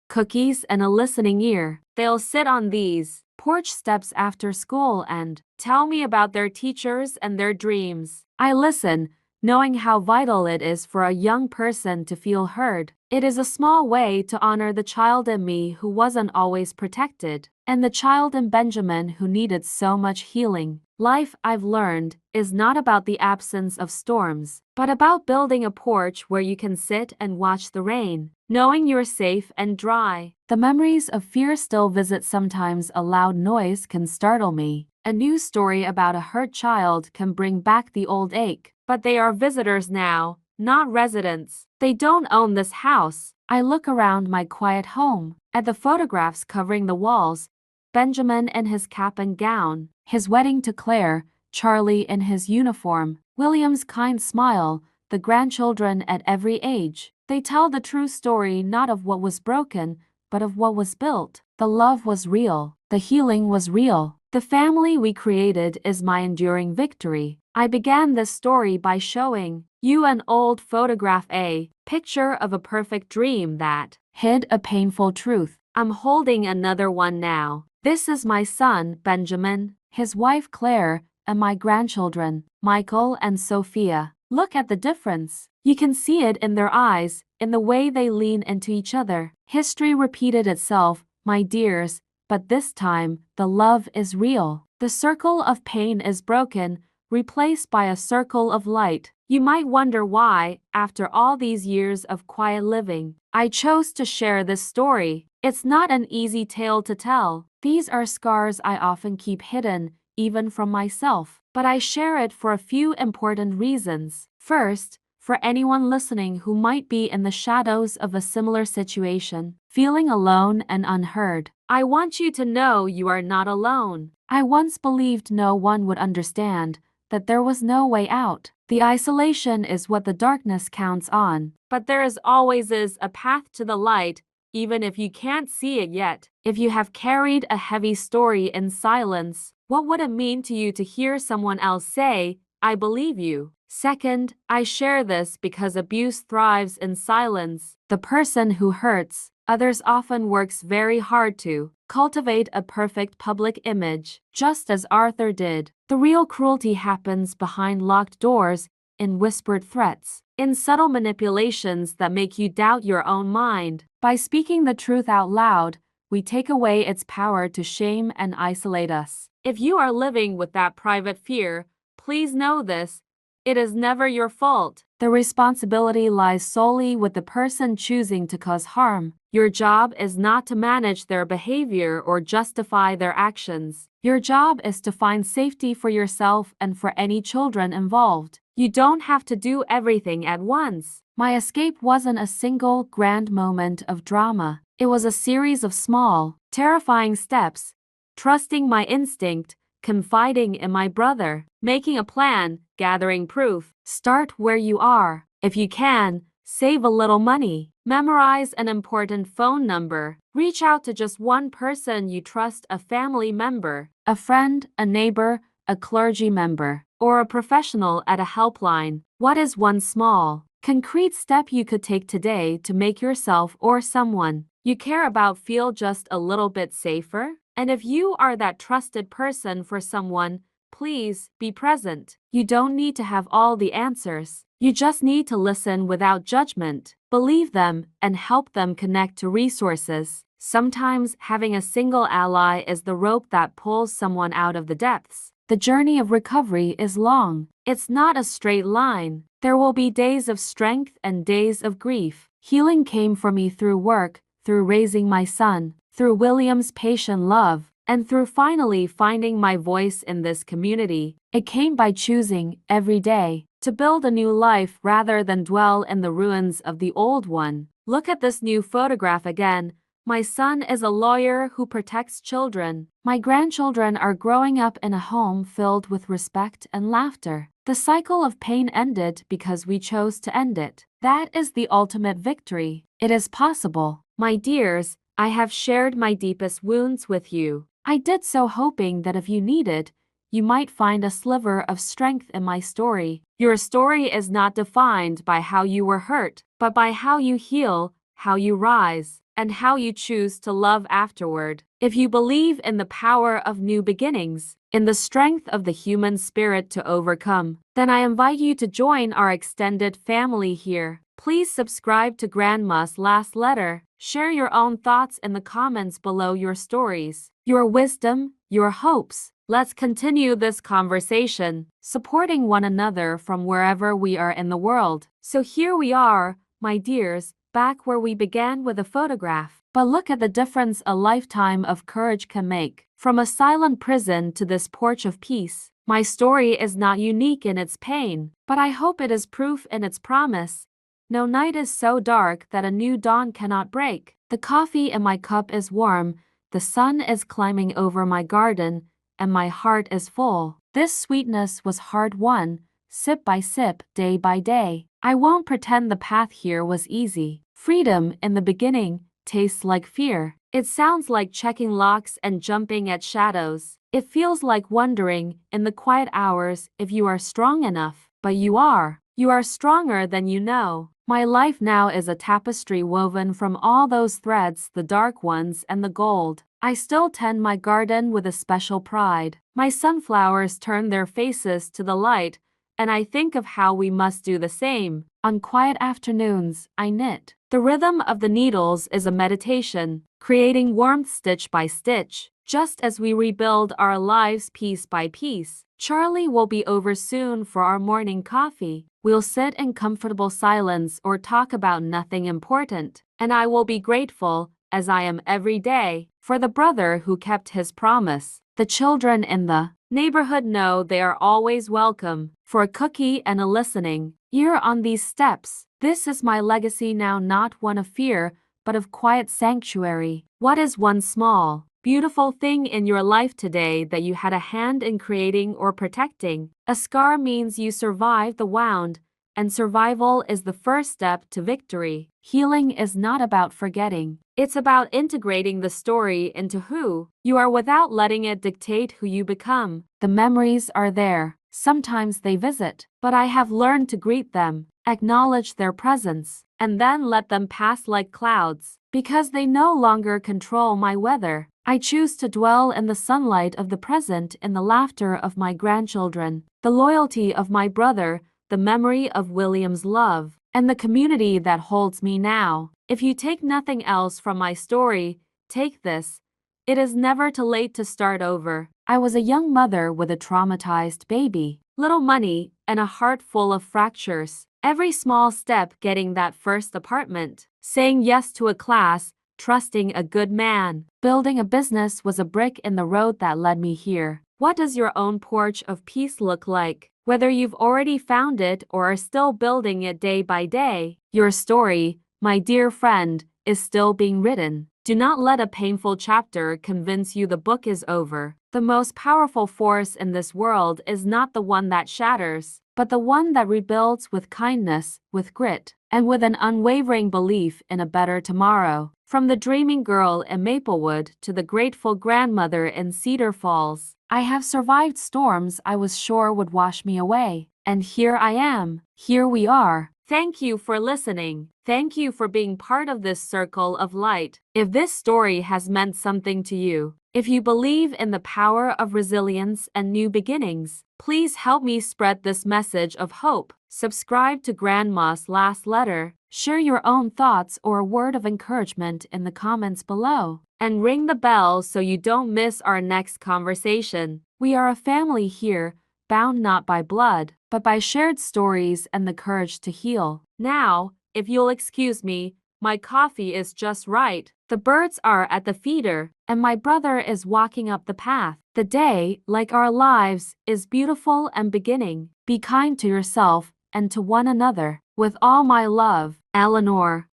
cookies and a listening ear. They'll sit on these porch steps after school and tell me about their teachers and their dreams. I listen, knowing how vital it is for a young person to feel heard. It is a small way to honor the child in me who wasn't always protected, and the child in Benjamin who needed so much healing. Life, I've learned, is not about the absence of storms, but about building a porch where you can sit and watch the rain, knowing you're safe and dry. The memories of fear still visit sometimes. A loud noise can startle me. A news story about a hurt child can bring back the old ache. But they are visitors now, not residents. They don't own this house. I look around my quiet home, at the photographs covering the walls. Benjamin in his cap and gown, his wedding to Claire, Charlie in his uniform, William's kind smile, the grandchildren at every age. They tell the true story, not of what was broken, but of what was built. The love was real. The healing was real. The family we created is my enduring victory. I began this story by showing you an old photograph, a picture of a perfect dream that hid a painful truth. I'm holding another one now. This is my son, Benjamin, his wife Claire, and my grandchildren, Michael and Sophia. Look at the difference. You can see it in their eyes, in the way they lean into each other. History repeated itself, my dears, but this time, the love is real. The circle of pain is broken, replaced by a circle of light. You might wonder why, after all these years of quiet living, I chose to share this story. It's not an easy tale to tell. These are scars I often keep hidden, even from myself. But I share it for a few important reasons. First, for anyone listening who might be in the shadows of a similar situation, feeling alone and unheard. I want you to know you are not alone. I once believed no one would understand, that there was no way out. The isolation is what the darkness counts on. But there is always a path to the light, even if you can't see it yet. If you have carried a heavy story in silence, what would it mean to you to hear someone else say, I believe you? Second, I share this because abuse thrives in silence. The person who hurts others often works very hard to cultivate a perfect public image, just as Arthur did. The real cruelty happens behind locked doors, in whispered threats, in subtle manipulations that make you doubt your own mind. By speaking the truth out loud, we take away its power to shame and isolate us. If you are living with that private fear, please know this. It is never your fault. The responsibility lies solely with the person choosing to cause harm. Your job is not to manage their behavior or justify their actions. Your job is to find safety for yourself and for any children involved. You don't have to do everything at once. My escape wasn't a single grand moment of drama. It was a series of small, terrifying steps, trusting my instinct, confiding in my brother, making a plan, gathering proof. Start where you are. If you can, save a little money. Memorize an important phone number. Reach out to just one person you trust, a family member, a friend, a neighbor, a clergy member, or a professional at a helpline. What is one small, concrete step you could take today to make yourself or someone you care about feel just a little bit safer? And if you are that trusted person for someone, please be present. You don't need to have all the answers. You just need to listen without judgment, believe them, and help them connect to resources. Sometimes having a single ally is the rope that pulls someone out of the depths. The journey of recovery is long. It's not a straight line. There will be days of strength and days of grief. Healing came for me through work, through raising my son, through William's patient love, and through finally finding my voice in this community. It came by choosing, every day, to build a new life rather than dwell in the ruins of the old one. Look at this new photograph again. My son is a lawyer who protects children. My grandchildren are growing up in a home filled with respect and laughter. The cycle of pain ended because we chose to end it. That is the ultimate victory. It is possible. My dears, I have shared my deepest wounds with you. I did so hoping that if you needed, you might find a sliver of strength in my story. Your story is not defined by how you were hurt, but by how you heal, how you rise, and how you choose to love afterward. If you believe in the power of new beginnings, in the strength of the human spirit to overcome, then I invite you to join our extended family here. Please subscribe to Grandma's Last Letter. Share your own thoughts in the comments below. Your stories, your wisdom, your hopes, Let's continue this conversation, supporting one another from wherever we are in the world. So here we are, my dears, back where we began with a photograph. But look at the difference a lifetime of courage can make. From a silent prison to this porch of peace. My story is not unique in its pain, but I hope it is proof in its promise. No night is so dark that a new dawn cannot break. The coffee in my cup is warm, the sun is climbing over my garden, and my heart is full. This sweetness was hard won, sip by sip, day by day. I won't pretend the path here was easy. Freedom, in the beginning, tastes like fear. It sounds like checking locks and jumping at shadows. It feels like wondering, in the quiet hours, if you are strong enough. But you are. You are stronger than you know. My life now is a tapestry woven from all those threads, the dark ones and the gold. I still tend my garden with a special pride. My sunflowers turn their faces to the light, and I think of how we must do the same. On quiet afternoons, I knit. The rhythm of the needles is a meditation, creating warmth stitch by stitch. Just as we rebuild our lives piece by piece, Charlie will be over soon for our morning coffee. We'll sit in comfortable silence or talk about nothing important, and I will be grateful, as I am every day, for the brother who kept his promise. The children in the neighborhood know they are always welcome, for a cookie and a listening ear on these steps. This is my legacy now, not one of fear, but of quiet sanctuary. What is one small, beautiful thing in your life today that you had a hand in creating or protecting? A scar means you survived the wound, and survival is the first step to victory. Healing is not about forgetting. It's about integrating the story into who you are without letting it dictate who you become. The memories are there. Sometimes they visit, but I have learned to greet them, acknowledge their presence, and then let them pass like clouds. Because they no longer control my weather, I choose to dwell in the sunlight of the present, in the laughter of my grandchildren, the loyalty of my brother, the memory of William's love, and the community that holds me now. If you take nothing else from my story, take this. It is never too late to start over. I was a young mother with a traumatized baby, little money, and a heart full of fractures. Every small step, getting that first apartment, saying yes to a class, trusting a good man, building a business was a brick in the road that led me here. What does your own porch of peace look like? Whether you've already found it or are still building it day by day, your story, my dear friend, is still being written. Do not let a painful chapter convince you the book is over. The most powerful force in this world is not the one that shatters, but the one that rebuilds with kindness, with grit, and with an unwavering belief in a better tomorrow. From the dreaming girl in Maplewood to the grateful grandmother in Cedar Falls, I have survived storms I was sure would wash me away. And here I am. Here we are. Thank you for listening. Thank you for being part of this circle of light. If this story has meant something to you, if you believe in the power of resilience and new beginnings, please help me spread this message of hope. Subscribe to Grandma's Last Letter. Share your own thoughts or a word of encouragement in the comments below. And ring the bell so you don't miss our next conversation. We are a family here, bound not by blood, but by shared stories and the courage to heal. Now, if you'll excuse me, my coffee is just right. The birds are at the feeder, and my brother is walking up the path. The day, like our lives, is beautiful and beginning. Be kind to yourself and to one another. With all my love, Eleanor.